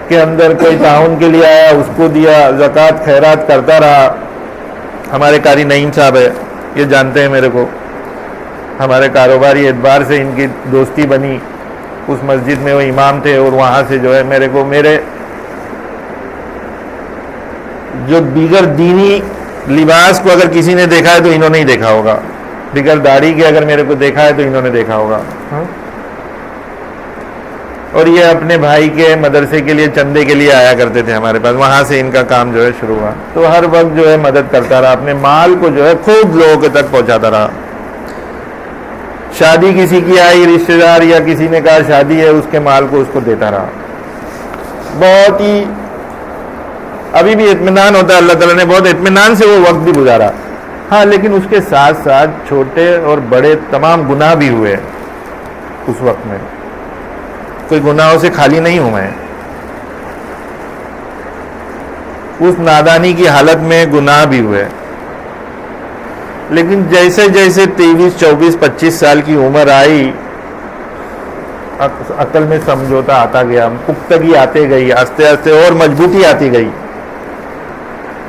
کے اندر کوئی تعاون کے لیے آیا اس کو دیا, زکوٰۃ خیرات کرتا رہا. ہمارے قاری نعیم صاحب ہے, یہ جانتے ہیں میرے کو, ہمارے کاروباری اعتبار سے ان کی دوستی بنی. اس مسجد میں وہ امام تھے اور وہاں سے جو ہے میرے کو میرے جو دیگر دینی لباس کو اگر کسی نے دیکھا ہے تو انہوں نے ہی دیکھا ہوگا, بغیر داڑھی کے اگر میرے کو دیکھا ہے تو انہوں نے دیکھا ہوگا. اور یہ اپنے بھائی کے مدرسے کے لیے چندے کے لیے آیا کرتے تھے ہمارے پاس, وہاں سے ان کا کام جو ہے شروع ہوا. تو ہر وقت جو ہے مدد کرتا رہا, اپنے مال کو جو ہے خوب لوگوں کے تک پہنچاتا رہا. شادی کسی کی آئی, رشتہ دار یا کسی نے کہا شادی ہے, اس کے مال کو اس کو دیتا رہا. بہت ہی ابھی بھی اطمینان ہوتا ہے, اللہ تعالیٰ نے بہت اطمینان سے وہ وقت بھی گزارا. ہاں لیکن اس کے ساتھ ساتھ چھوٹے اور بڑے تمام گناہ بھی ہوئے اس وقت میں, کوئی گناہوں سے خالی نہیں ہوں میں. اس نادانی کی حالت میں گناہ بھی ہوئے, لیکن جیسے جیسے 23, 24, 25 سال کی عمر آئی, عقل میں سمجھوتا آتا گیا, پختگی آتے گئی, آہستہ آہستہ اور مضبوطی آتی گئی.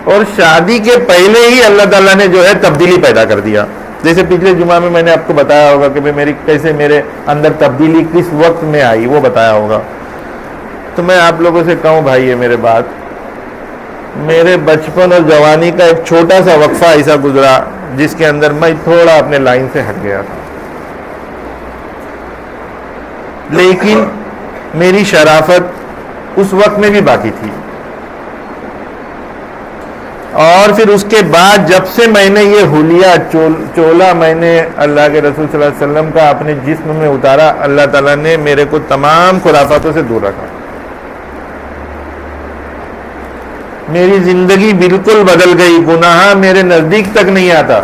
اور شادی کے پہلے ہی اللہ تعالیٰ نے جو ہے تبدیلی پیدا کر دیا. جیسے پچھلے جمعہ میں نے آپ کو بتایا ہوگا کہ میری کیسے میرے اندر تبدیلی کس وقت میں آئی, وہ بتایا ہوگا. تو میں آپ لوگوں سے کہوں بھائی, یہ میرے بات, میرے بچپن اور جوانی کا ایک چھوٹا سا وقفہ ایسا گزرا جس کے اندر میں تھوڑا اپنے لائن سے ہٹ گیا تھا, لیکن میری شرافت اس وقت میں بھی باقی تھی. اور پھر اس کے بعد جب سے میں نے یہ حلیہ چولا میں نے اللہ کے رسول صلی اللہ علیہ وسلم کا اپنے جسم میں اتارا, اللہ تعالیٰ نے میرے کو تمام خرافاتوں سے دور رکھا. میری زندگی بالکل بدل گئی, گناہ میرے نزدیک تک نہیں آتا.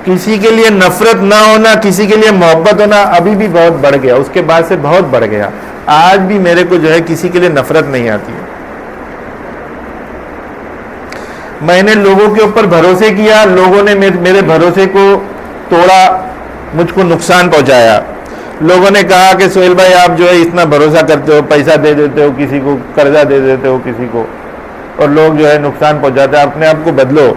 کسی کے لیے نفرت نہ ہونا, کسی کے لیے محبت ہونا ابھی بھی بہت بڑھ گیا, اس کے بعد سے بہت بڑھ گیا. آج بھی میرے کو جو ہے کسی کے لیے نفرت نہیں آتی ہے. میں نے لوگوں کے اوپر بھروسے کیا, لوگوں نے میرے بھروسے کو توڑا, مجھ کو نقصان پہنچایا. لوگوں نے کہا کہ سہیل بھائی آپ جو ہے اتنا بھروسہ کرتے ہو, پیسہ دے دیتے ہو کسی کو, قرضہ دے دیتے ہو کسی کو, اور لوگ جو ہے نقصان پہنچاتے ہیں, اپنے آپ کو بدلو.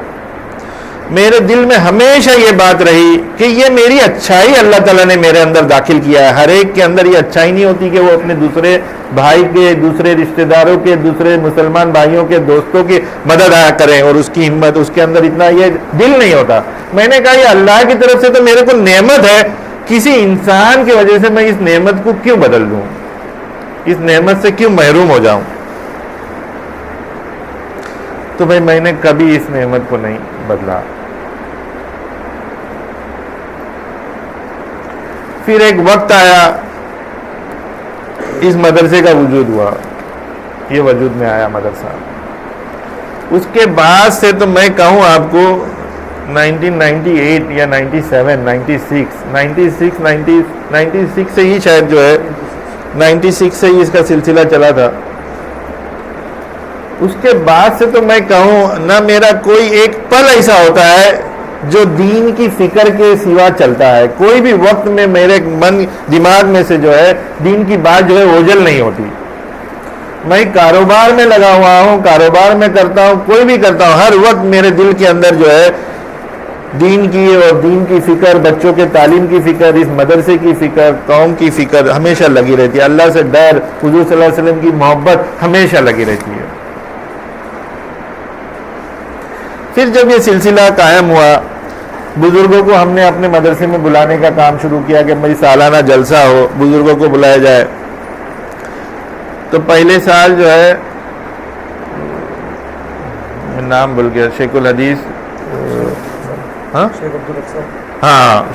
میرے دل میں ہمیشہ یہ بات رہی کہ یہ میری اچھائی اللہ تعالیٰ نے میرے اندر داخل کیا ہے. ہر ایک کے اندر یہ اچھائی نہیں ہوتی کہ وہ اپنے دوسرے بھائی کے, دوسرے رشتہ داروں کے, دوسرے مسلمان بھائیوں کے, دوستوں کی مدد آیا کریں, اور اس کی ہمت, اس کے اندر اتنا یہ دل نہیں ہوتا. میں نے کہا یہ اللہ کی طرف سے تو میرے کو نعمت ہے, کسی انسان کی وجہ سے میں اس نعمت کو کیوں بدل دوں, اس نعمت سے کیوں محروم ہو جاؤں. تو بھائی میں نے کبھی اس نعمت کو نہیں بدلا. پھر ایک وقت آیا, اس مدرسے کا وجود ہوا, یہ وجود میں آیا مدرسہ. اس کے بعد سے تو میں کہوں آپ کو 1998 یا 97, 96 سے ہی شاید جو ہے 96 سے ہی اس کا سلسلہ چلا تھا. اس کے بعد سے تو میں کہوں نہ میرا کوئی ایک پل ایسا ہوتا ہے جو دین کی فکر کے سوا چلتا ہے. کوئی بھی وقت میں میرے من دماغ میں سے جو ہے دین کی بات جو ہے اوجھل نہیں ہوتی. میں کاروبار میں لگا ہوا ہوں, کاروبار میں کرتا ہوں, کوئی بھی کرتا ہوں, ہر وقت میرے دل کے اندر جو ہے دین کی اور دین کی فکر, بچوں کے تعلیم کی فکر, اس مدرسے کی فکر, قوم کی فکر ہمیشہ لگی رہتی ہے. اللہ سے ڈر, حضور صلی اللہ علیہ وسلم کی محبت ہمیشہ لگی رہتی ہے. پھر جب یہ سلسلہ قائم ہوا, بزرگوں کو ہم نے اپنے مدرسے میں بلانے کا کام شروع کیا کہ میری سالانہ جلسہ ہو, بزرگوں کو بلایا جائے. تو پہلے سال جو ہے نام بھول گیا, شیخ الحدیث, ہاں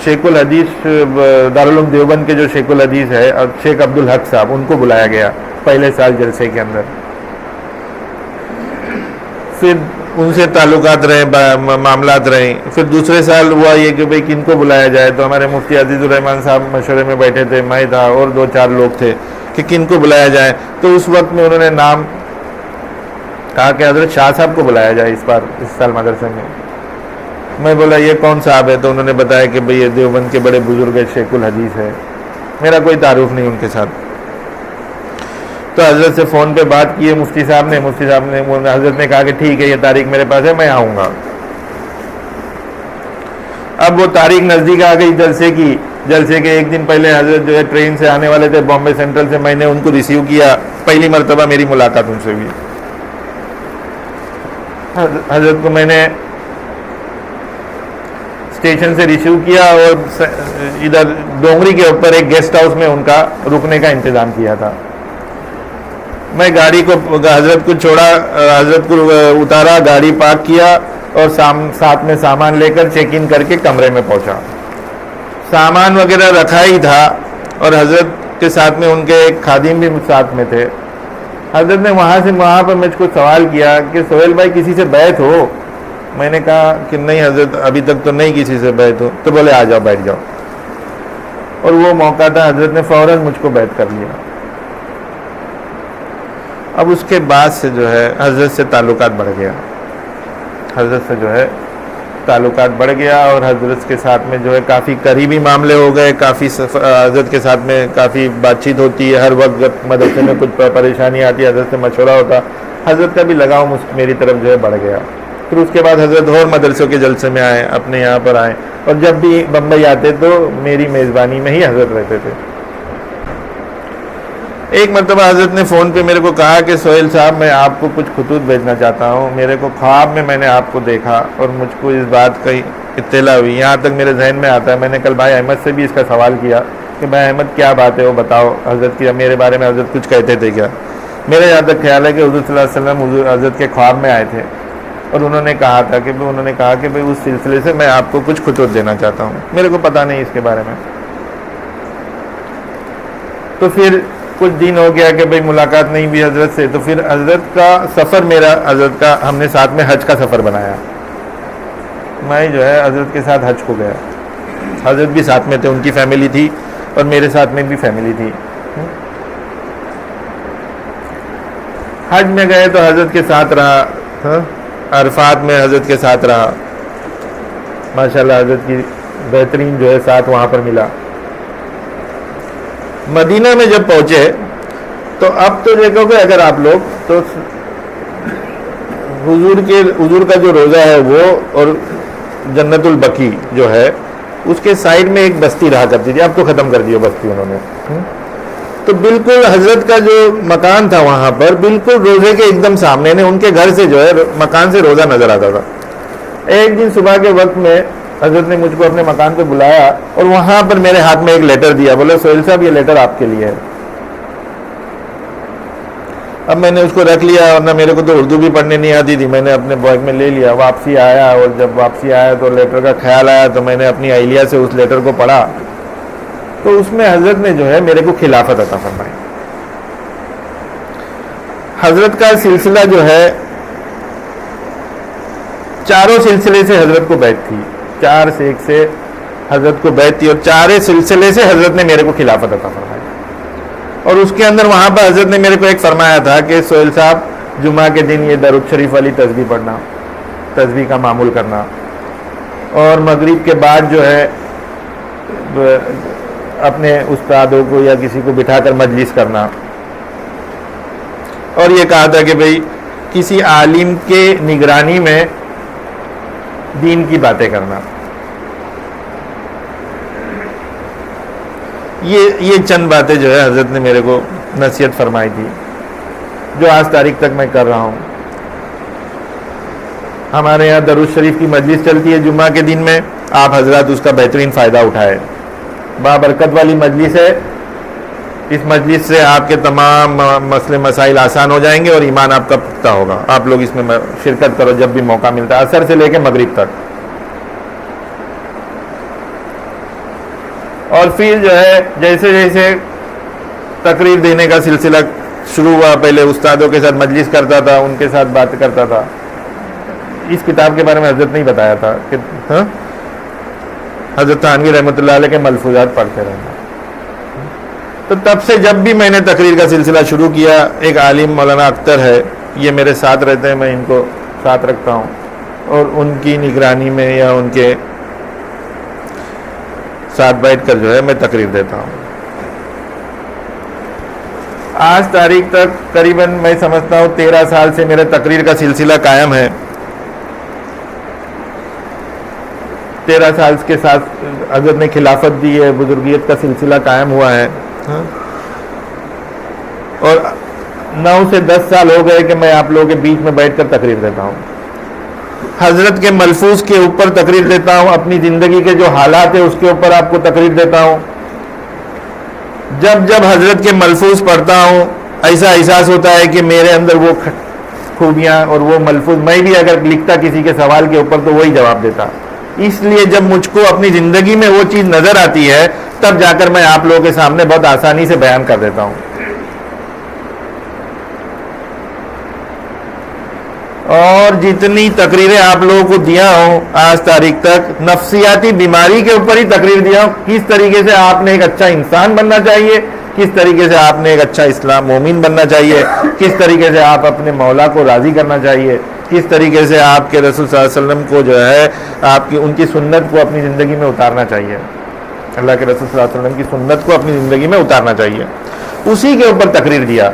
شیخ الحدیث دارالعلوم دیوبند کے جو شیخ الحدیث ہے اور شیخ عبدالحق صاحب, ان کو بلایا گیا پہلے سال جلسے کے اندر. پھر ان سے تعلقات رہے, معاملات رہے. پھر دوسرے سال ہوا یہ کہ بھئی کن کو بلایا جائے, تو ہمارے مفتی عزیز الرحمان صاحب مشورے میں بیٹھے تھے, میں تھا اور 2-4 لوگ تھے کہ کن کو بلایا جائے. تو اس وقت میں انہوں نے نام کہا کہ حضرت شاہ صاحب کو بلایا جائے اس سال مدرسے میں. میں بولا یہ کون صاحب ہے؟ تو انہوں نے بتایا کہ بھئی یہ دیوبند کے بڑے بزرگ شیخ الحدیث ہے. میرا کوئی تعارف نہیں ان کے ساتھ. تو حضرت سے فون پہ بات کی ہے مفتی صاحب نے حضرت نے کہا کہ ٹھیک ہے, یہ تاریخ میرے پاس ہے, میں آؤں گا. اب وہ تاریخ نزدیک آ گئی جلسے کے ایک دن پہلے حضرت جو ہے ٹرین سے آنے والے تھے بامبے سینٹرل سے. میں نے ان کو ریسیو کیا, پہلی مرتبہ میری ملاقات ان سے ہوئی. حضرت کو میں نے اسٹیشن سے ریسیو کیا اور ادھر ڈونگری کے اوپر ایک گیسٹ ہاؤس میں ان کا رکنے کا انتظام کیا تھا. میں گاڑی کو حضرت کو چھوڑا, حضرت کو اتارا, گاڑی پارک کیا اور ساتھ میں سامان لے کر چیک ان کر کے کمرے میں پہنچا. سامان وغیرہ رکھا ہی تھا اور حضرت کے ساتھ میں ان کے ایک خادم بھی ساتھ میں تھے. حضرت نے وہاں پر مجھ کو سوال کیا کہ سہیل بھائی کسی سے بیعت ہو؟ میں نے کہا کہ نہیں حضرت, ابھی تک تو نہیں کسی سے بیعت ہو. تو بولے آ جاؤ, بیٹھ جاؤ. اور وہ موقع تھا, حضرت نے فوراً مجھ کو بیعت کر لیا. اب اس کے بعد سے جو ہے حضرت سے تعلقات بڑھ گیا اور حضرت کے ساتھ میں جو ہے کافی قریبی معاملے ہو گئے. کافی حضرت کے ساتھ میں کافی بات چیت ہوتی ہے. ہر وقت مدرسے میں کچھ پریشانی آتی ہے, حضرت سے مشورہ ہوتا. حضرت کا بھی لگاؤ میری طرف جو ہے بڑھ گیا. پھر اس کے بعد حضرت اور مدرسوں کے جلسے میں آئے, اپنے یہاں پر آئے, اور جب بھی بمبئی آتے تو میری میزبانی میں ہی حضرت رہتے تھے. ایک مرتبہ حضرت نے فون پہ میرے کو کہا کہ سہیل صاحب میں آپ کو کچھ خطوط بھیجنا چاہتا ہوں. میرے کو خواب میں نے آپ کو دیکھا اور مجھ کو اس بات کی اطلاع ہوئی. یہاں تک میرے ذہن میں آتا ہے, میں نے کل بھائی احمد سے بھی اس کا سوال کیا کہ بھائی احمد کیا بات ہے وہ بتاؤ, حضرت کی میرے بارے میں حضرت کچھ کہتے تھے کیا؟ میرے یہاں تک خیال ہے کہ حضور صلی اللہ علیہ وسلم حضرت کے خواب میں آئے تھے اور انہوں نے کہا کہ بھئی اس سلسلے سے میں آپ کو کچھ خطوط دینا چاہتا ہوں. میرے کو پتہ نہیں اس کے بارے میں. تو پھر کچھ دن ہو گیا کہ بھئی ملاقات نہیں ہوئی حضرت سے. تو پھر حضرت کا سفر, حضرت کا ہم نے ساتھ میں حج کا سفر بنایا. میں جو ہے حضرت کے ساتھ حج کو گیا. حضرت بھی ساتھ میں تھے, ان کی فیملی تھی اور میرے ساتھ میں بھی فیملی تھی. حج میں گئے تو حضرت کے ساتھ رہا, عرفات میں حضرت کے ساتھ رہا. ماشاءاللہ حضرت کی بہترین جو ہے ساتھ وہاں پر ملا. مدینہ میں جب پہنچے تو اب تو دیکھو کہ اگر آپ لوگ تو حضور کا جو روزہ ہے وہ اور جنت البقیع جو ہے اس کے سائڈ میں ایک بستی رہا کرتی تھی. اب تو ختم کر دی بستی انہوں نے. تو بالکل حضرت کا جو مکان تھا وہاں پر بالکل روزے کے ایک دم سامنے, نے ان کے گھر سے جو ہے مکان سے روزہ نظر آتا تھا. ایک دن صبح کے وقت میں حضرت نے مجھ کو اپنے مکان پہ بلایا اور وہاں پر میرے ہاتھ میں ایک لیٹر دیا. بولے سہیل صاحب یہ لیٹر آپ کے لیے ہے. اب میں نے اس کو رکھ لیا, ورنہ میرے کو تو اردو بھی پڑھنے نہیں آتی تھی. میں نے اپنے بیگ میں لے لیا. واپسی آیا اور جب واپسی آیا تو لیٹر کا خیال آیا تو میں نے اپنی اہلیہ سے اس لیٹر کو پڑھا. تو اس میں حضرت نے جو ہے میرے کو خلافت عطا فرمائی. حضرت کا سلسلہ جو ہے چاروں سلسلے سے حضرت کو بیعت تھی. 4 سے 1 سے حضرت کو بیعت تھی اور 4 سلسلے سے حضرت نے میرے کو خلافت عطا فرمائی. اور اس کے اندر وہاں پر حضرت نے میرے کو ایک فرمایا تھا کہ سہیل صاحب جمعہ کے دن یہ درود شریف والی تسبیح پڑھنا، تسبیح کا معمول کرنا، اور مغرب کے بعد جو ہے اپنے استادوں کو یا کسی کو بٹھا کر مجلس کرنا، اور یہ کہا تھا کہ بھئی کسی عالم کے نگرانی میں دین کی باتیں کرنا۔ یہ چند باتیں جو ہے حضرت نے میرے کو نصیحت فرمائی تھی، جو آج تاریخ تک میں کر رہا ہوں۔ ہمارے یہاں درود شریف کی مجلس چلتی ہے جمعہ کے دن میں، آپ حضرات اس کا بہترین فائدہ اٹھائے، بابرکت والی مجلس ہے۔ اس مجلس سے آپ کے تمام مسئلے مسائل آسان ہو جائیں گے اور ایمان آپ کا پختہ ہوگا۔ آپ لوگ اس میں شرکت کرو جب بھی موقع ملتا ہے، عصر سے لے کے مغرب تک۔ اور پھر جو ہے جیسے جیسے تقریر دینے کا سلسلہ شروع ہوا، پہلے استادوں کے ساتھ مجلس کرتا تھا، ان کے ساتھ بات کرتا تھا۔ اس کتاب کے بارے میں حضرت نے ہی بتایا تھا کہ حضرت تھانوی رحمۃ اللہ علیہ کے ملفوظات پڑھتے رہنا۔ تو تب سے جب بھی میں نے تقریر کا سلسلہ شروع کیا، ایک عالم مولانا اختر ہے، یہ میرے ساتھ رہتے ہیں، میں ان کو ساتھ رکھتا ہوں اور ان کی نگرانی میں یا ان کے ساتھ بیٹھ کر جو ہے میں تقریر دیتا ہوں۔ آج تاریخ تک قریباً میں سمجھتا ہوں 13 سال سے میرے تقریر کا سلسلہ قائم ہے۔ 13 سال کے ساتھ حضرت نے خلافت دی ہے، بزرگیت کا سلسلہ قائم ہوا ہے، اور 9 سے 10 سال ہو گئے کہ میں آپ لوگوں کے بیچ میں بیٹھ کر تقریر دیتا ہوں۔ حضرت کے ملفوظ کے اوپر تقریر دیتا ہوں، اپنی زندگی کے جو حالات ہیں اس کے اوپر آپ کو تقریر دیتا ہوں۔ جب جب حضرت کے ملفوظ پڑھتا ہوں، ایسا احساس ہوتا ہے کہ میرے اندر وہ خوبیاں اور وہ ملفوظ، میں بھی اگر لکھتا کسی کے سوال کے اوپر تو وہی جواب دیتا۔ اس لیے جب مجھ کو اپنی زندگی میں وہ چیز نظر آتی ہے تب جا کر میں آپ لوگوں کے سامنے بہت آسانی سے بیان کر دیتا ہوں۔ اور جتنی تقریریں آپ لوگوں کو دیا ہوں آج تاریخ تک، نفسیاتی بیماری کے اوپر ہی تقریر دیا ہوں، کس طریقے سے آپ نے ایک اچھا انسان بننا چاہیے، کس طریقے سے آپ نے ایک اچھا اسلام مومن بننا چاہیے، کس طریقے سے آپ اپنے مولا کو راضی کرنا چاہیے، کس طریقے سے آپ کے رسول صلی اللہ علیہ وسلم کو جو ہے آپ کی ان کی سنت کو اپنی زندگی میں اتارنا چاہیے، اللہ کے رسول صلی اللہ علیہ وسلم کی سنت کو اپنی زندگی میں اتارنا چاہیے، اسی کے اوپر تقریر دیا۔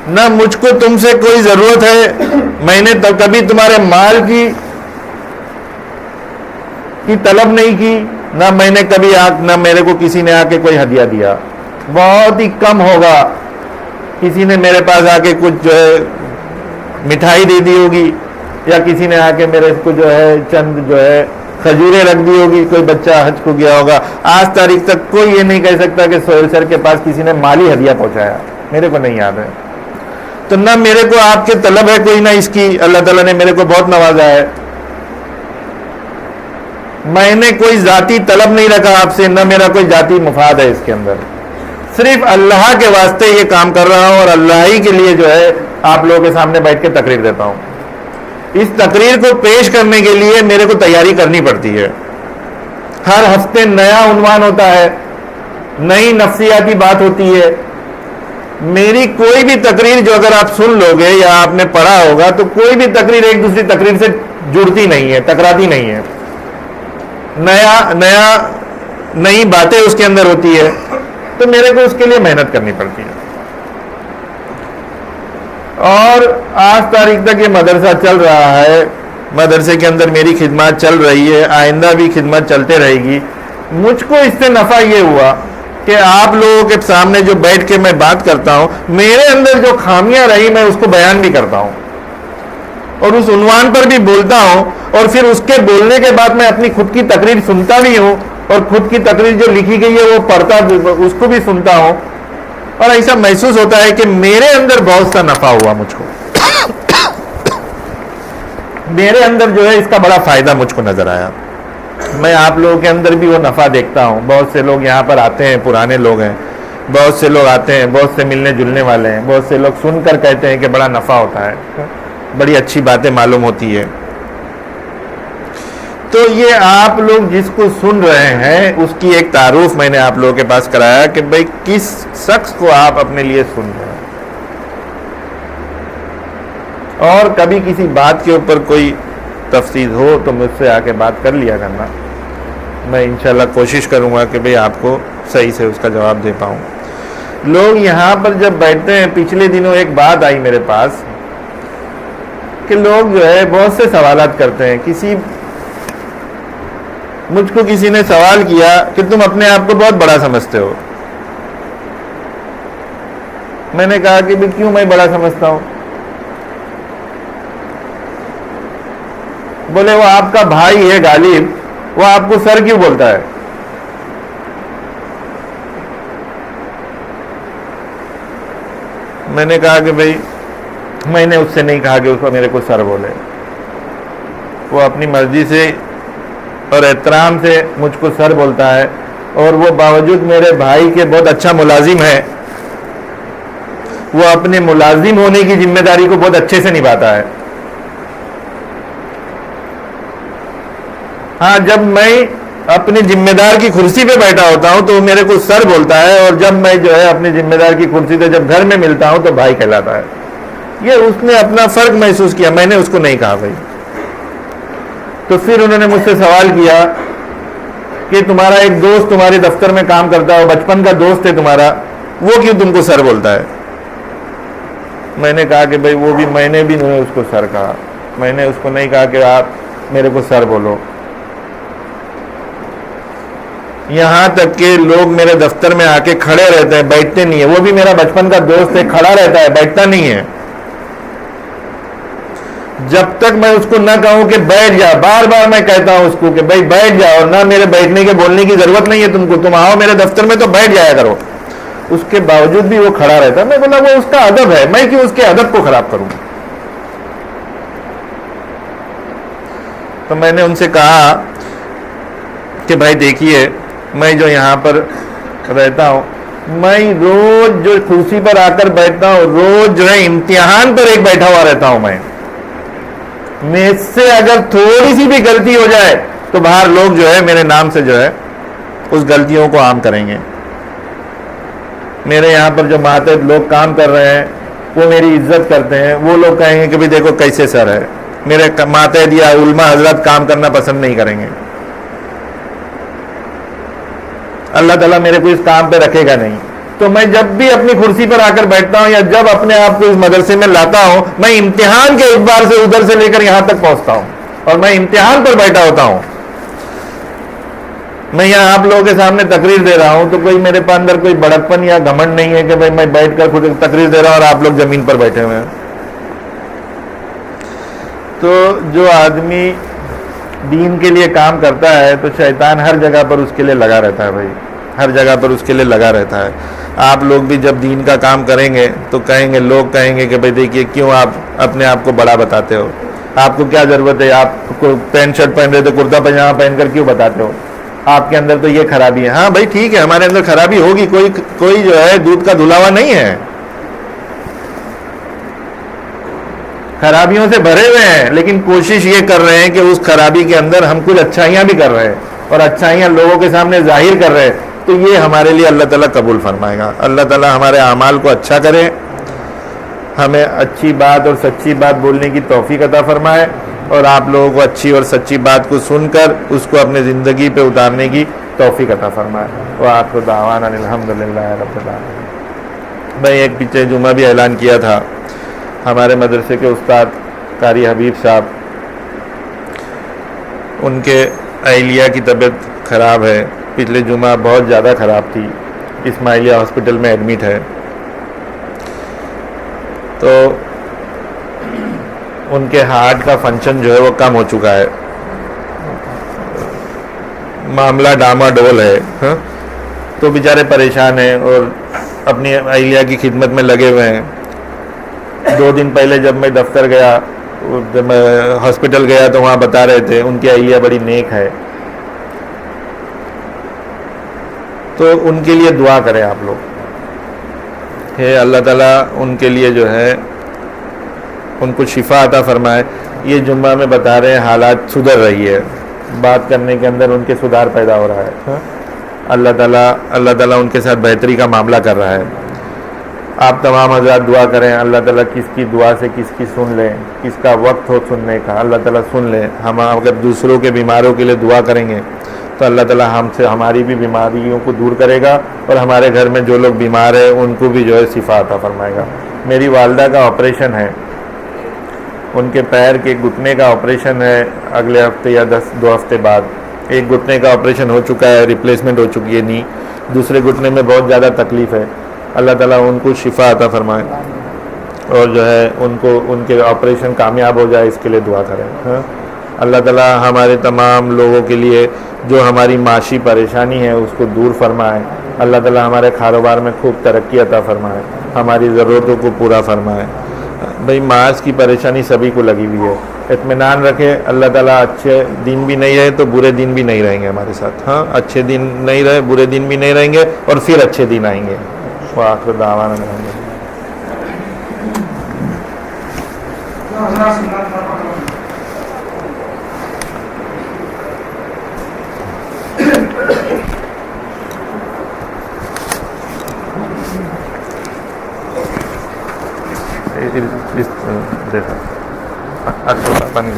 نہ مجھ کو تم سے کوئی ضرورت ہے، میں نے کبھی تمہارے مال کی طلب نہیں کی، نہ میں نے کبھی نہ میرے کو کسی نے آ کے کوئی ہدیہ دیا، بہت ہی کم ہوگا کسی نے میرے پاس آ کے کچھ جو ہے مٹھائی دے دی ہوگی، یا کسی نے آ کے میرے کو جو ہے چند جو ہے کھجوریں رکھ دی ہوگی، کوئی بچہ حج کو گیا ہوگا۔ آج تاریخ تک کوئی یہ نہیں کہہ سکتا کہ سہیل سر کے پاس کسی نے مالی ہدیہ پہنچایا، میرے کو نہیں یاد ہے۔ تو نہ میرے کو آپ کے طلب ہے کوئی، نہ اس کی، اللہ تعالیٰ نے میرے کو بہت نوازا ہے، میں نے کوئی ذاتی طلب نہیں رکھا آپ سے، نہ میرا کوئی ذاتی مفاد ہے اس کے اندر، صرف اللہ کے واسطے یہ کام کر رہا ہوں اور اللہ ہی کے لیے جو ہے آپ لوگوں کے سامنے بیٹھ کے تقریر دیتا ہوں۔ اس تقریر کو پیش کرنے کے لیے میرے کو تیاری کرنی پڑتی ہے، ہر ہفتے نیا عنوان ہوتا ہے، نئی نفسیاتی بات ہوتی ہے۔ میری کوئی بھی تقریر جو اگر آپ سن لو گے یا آپ نے پڑھا ہوگا تو کوئی بھی تقریر ایک دوسری تقریر سے جڑتی نہیں ہے، ٹکراتی نہیں ہے، نئی باتیں اس کے اندر ہوتی ہے، تو میرے کو اس کے لیے محنت کرنی پڑتی ہے۔ اور آج تاریخ تک یہ مدرسہ چل رہا ہے، مدرسے کے اندر میری خدمات چل رہی ہے، آئندہ بھی خدمت چلتے رہے گی۔ مجھ کو اس سے نفع یہ ہوا کہ آپ لوگوں کے سامنے جو بیٹھ کے میں بات کرتا ہوں، میرے اندر جو خامیاں رہی میں اس کو بیان بھی کرتا ہوں اور اس عنوان پر بھی بولتا ہوں، اور پھر اس کے بولنے کے بعد میں اپنی خود کی تقریر سنتا بھی ہوں، اور خود کی تقریر جو لکھی گئی ہے وہ پڑھتا اس کو بھی سنتا ہوں، اور ایسا محسوس ہوتا ہے کہ میرے اندر بہت سا نفع ہوا، مجھ کو میرے اندر جو ہے اس کا بڑا فائدہ مجھ کو نظر آیا۔ میں آپ لوگوں کے اندر بھی وہ نفع دیکھتا ہوں۔ بہت سے لوگ یہاں پر آتے ہیں، پرانے لوگ ہیں، بہت سے لوگ آتے ہیں، بہت سے ملنے جلنے والے ہیں، بہت سے لوگ سن کر کہتے ہیں کہ بڑا نفع ہوتا ہے، بڑی اچھی باتیں معلوم ہوتی ہے۔ تو یہ آپ لوگ جس کو سن رہے ہیں اس کی ایک تعارف میں نے آپ لوگوں کے پاس کرایا کہ بھئی کس شخص کو آپ اپنے لیے سن رہے ہیں، اور کبھی کسی بات کے اوپر کوئی تفصیل ہو تو مجھ سے آ کے بات کر لیا کرنا، میں انشاءاللہ کوشش کروں گا کہ بھئی آپ کو صحیح سے اس کا جواب دے پاؤں۔ لوگ یہاں پر جب بیٹھتے ہیں، پچھلے دنوں ایک بات آئی میرے پاس کہ لوگ جو ہے بہت سے سوالات کرتے ہیں، مجھ کو کسی نے سوال کیا کہ تم اپنے آپ کو بہت بڑا سمجھتے ہو۔ میں نے کہا کہ بھئی کیوں میں بڑا سمجھتا ہوں؟ بولے وہ آپ کا بھائی ہے غالب، وہ آپ کو سر کیوں بولتا ہے؟ میں نے کہا کہ بھئی میں نے اس سے نہیں کہا کہ اس کو میرے کو سر بولے، وہ اپنی مرضی سے اور احترام سے مجھ کو سر بولتا ہے، اور وہ باوجود میرے بھائی کے بہت اچھا ملازم ہے، وہ اپنے ملازم ہونے کی ذمہ داری کو بہت اچھے سے نبھاتا ہے۔ ہاں، جب میں اپنی ذمہ دار کی کرسی پہ بیٹھا ہوتا ہوں تو وہ میرے کو سر بولتا ہے، اور جب میں جو ہے اپنی ذمہ دار کی کرسی سے جب گھر میں ملتا ہوں تو بھائی کہلاتا ہے۔ یہ اس نے اپنا فرق محسوس کیا، میں نے اس کو نہیں کہا بھائی۔ تو پھر انہوں نے مجھ سے سوال کیا کہ تمہارا ایک دوست تمہارے دفتر میں کام کرتا ہے، بچپن کا دوست ہے تمہارا، وہ کیوں تم کو سر بولتا ہے؟ میں نے کہا کہ بھائی وہ بھی میں نے بھی نہیں اس کو سر کہا، میں نے اس کو نہیں کہا کہ آپ میرے کو سر بولو۔ یہاں تک کہ لوگ میرے دفتر میں آ کے کھڑے رہتے ہیں، بیٹھتے نہیں ہیں، وہ بھی میرا بچپن کا دوست ہے، کھڑا رہتا ہے، بیٹھتا نہیں ہے۔ جب تک میں اس کو نہ کہوں کہ بیٹھ جا، بار بار میں کہتا ہوں اس کو کہ بھائی بیٹھ جا، اور نہ میرے بیٹھنے کے بولنے کی ضرورت نہیں ہے تم کو، تم آؤ میرے دفتر میں تو بیٹھ جایا کرو، اس کے باوجود بھی وہ کھڑا رہتا ہے۔ میں بولا وہ اس کا ادب ہے، میں کیوں اس کے ادب کو خراب کروں؟ تو میں نے ان سے کہا کہ بھائی دیکھیے، میں جو یہاں پر رہتا ہوں، میں روز جو کرسی پر آ کر بیٹھتا ہوں، روز جو ہے امتحان پر ایک بیٹھا ہوا رہتا ہوں۔ میں سے اگر تھوڑی سی بھی غلطی ہو جائے تو باہر لوگ جو ہے میرے نام سے جو ہے اس غلطیوں کو عام کریں گے۔ میرے یہاں پر جو ماتحت لوگ کام کر رہے ہیں وہ میری عزت کرتے ہیں، وہ لوگ کہیں گے کہ بھی دیکھو کیسے سر ہے۔ میرے ماتحت یا علماء حضرت کام کرنا پسند نہیں کریں گے، اللہ تعالیٰ میرے کو اس کام پہ رکھے گا نہیں۔ تو میں جب بھی اپنی کرسی پر آ کر بیٹھتا ہوں یا جب اپنے آپ کو اس مدرسے میں لاتا ہوں، میں امتحان کے اعتبار سے ادھر سے لے کر یہاں تک پہنچتا ہوں، اور میں امتحان پر بیٹھا ہوتا ہوں۔ میں یہاں آپ لوگوں کے سامنے تقریر دے رہا ہوں تو کوئی میرے پاس اندر کوئی بڑکپن یا گھمنڈ نہیں ہے کہ بھائی میں بیٹھ کر خود تقریر دے رہا ہوں اور آپ لوگ زمین پر بیٹھے ہوئے ہیں۔ تو جو آدمی دین کے لیے کام کرتا ہے تو شیطان ہر جگہ پر اس کے لیے لگا رہتا ہے، بھائی ہر جگہ پر اس کے لیے لگا رہتا ہے۔ آپ لوگ بھی جب دین کا کام کریں گے تو کہیں گے، لوگ کہیں گے کہ بھائی دیکھیے کیوں آپ اپنے آپ کو بڑا بتاتے ہو، آپ کو کیا ضرورت ہے، آپ کو پینٹ شرٹ پہن رہے تو کرتا پاجامہ پہن کر کیوں بتاتے ہو، آپ کے اندر تو یہ خرابی ہے۔ ہاں بھائی ٹھیک ہے، ہمارے اندر خرابی ہوگی، کوئی جو ہے دودھ کا دھلاوا نہیں ہے، خرابیوں سے بھرے ہوئے ہیں، لیکن کوشش یہ کر رہے ہیں کہ اس خرابی کے اندر ہم کچھ اچھائیاں بھی کر رہے ہیں اور اچھائیاں لوگوں کے سامنے ظاہر کر رہے ہیں، تو یہ ہمارے لیے اللہ تعالیٰ قبول فرمائے گا۔ اللہ تعالیٰ ہمارے اعمال کو اچھا کرے، ہمیں اچھی بات اور سچی بات بولنے کی توفیق عطا فرمائے، اور آپ لوگوں کو اچھی اور سچی بات کو سن کر اس کو اپنے زندگی پہ اتارنے کی توفیق عطا فرمائے۔ وآخر دعوانا الحمدللہ رب العالمین۔ میں ایک پیچھے جمعہ بھی اعلان کیا تھا، ہمارے مدرسے کے استاد قاری حبیب صاحب، ان کے اہلیہ کی طبیعت خراب ہے، پچھلے جمعہ بہت زیادہ خراب تھی، اسماعیلیہ ہاسپٹل میں ایڈمٹ ہے۔ تو ان کے ہارٹ کا فنکشن جو ہے وہ کم ہو چکا ہے، معاملہ ڈاما ڈول ہے، تو بیچارے پریشان ہیں اور اپنی اہلیہ کی خدمت میں لگے ہوئے ہیں۔ 2 دن پہلے جب میں دفتر گیا، جب میں ہاسپٹل گیا تو وہاں بتا رہے تھے ان کی اہلیہ بڑی نیک ہے، تو ان کے لیے دعا کریں آپ لوگ کہ اللہ تعالیٰ ان کے لیے جو ہے ان کو شفا عطا فرمائے۔ یہ جمعہ میں بتا رہے ہیں حالات سدھر رہی ہے، بات کرنے کے اندر ان کے سدھار پیدا ہو رہا ہے. اللہ تعالیٰ ان کے ساتھ بہتری کا معاملہ کر رہا ہے. آپ تمام حضرات دعا کریں, اللہ تعالیٰ کس کی دعا سے کس کی سن لیں, کس کا وقت ہو سننے کا, اللہ تعالیٰ سن لیں. ہم اگر دوسروں کے بیماروں کے لیے دعا کریں گے تو اللہ تعالیٰ ہم سے ہماری بھی بیماریوں کو دور کرے گا, اور ہمارے گھر میں جو لوگ بیمار ہیں ان کو بھی جو ہے شفا عطا فرمائے گا. میری والدہ کا آپریشن ہے, ان کے پیر کے گھٹنے کا آپریشن ہے اگلے ہفتے یا 2 ہفتے بعد. ایک گھٹنے کا آپریشن ہو چکا ہے, ریپلیسمنٹ ہو چکی ہے نی. دوسرے گھٹنے میں بہت زیادہ تکلیف ہے. اللہ تعالیٰ ان کو شفا عطا فرمائے, اور جو ہے ان کے آپریشن کامیاب ہو جائے, اس کے لیے دعا کریں. اللہ تعالیٰ ہمارے تمام لوگوں کے لیے جو ہماری معاشی پریشانی ہے اس کو دور فرمائے. اللہ تعالیٰ ہمارے کاروبار میں خوب ترقی عطا فرمائے, ہماری ضرورتوں کو پورا فرمائے. بھئی معاش کی پریشانی سبھی کو لگی ہوئی ہے, اطمینان رکھے. اللہ تعالیٰ اچھے دن بھی نہیں رہے تو برے دن بھی نہیں رہیں گے ہمارے ساتھ. ہاں, اچھے دن نہیں رہے برے دن بھی نہیں رہیں گے, اور پھر اچھے دن آئیں گے. وآخر دعوانا دیکھا اچھا پانی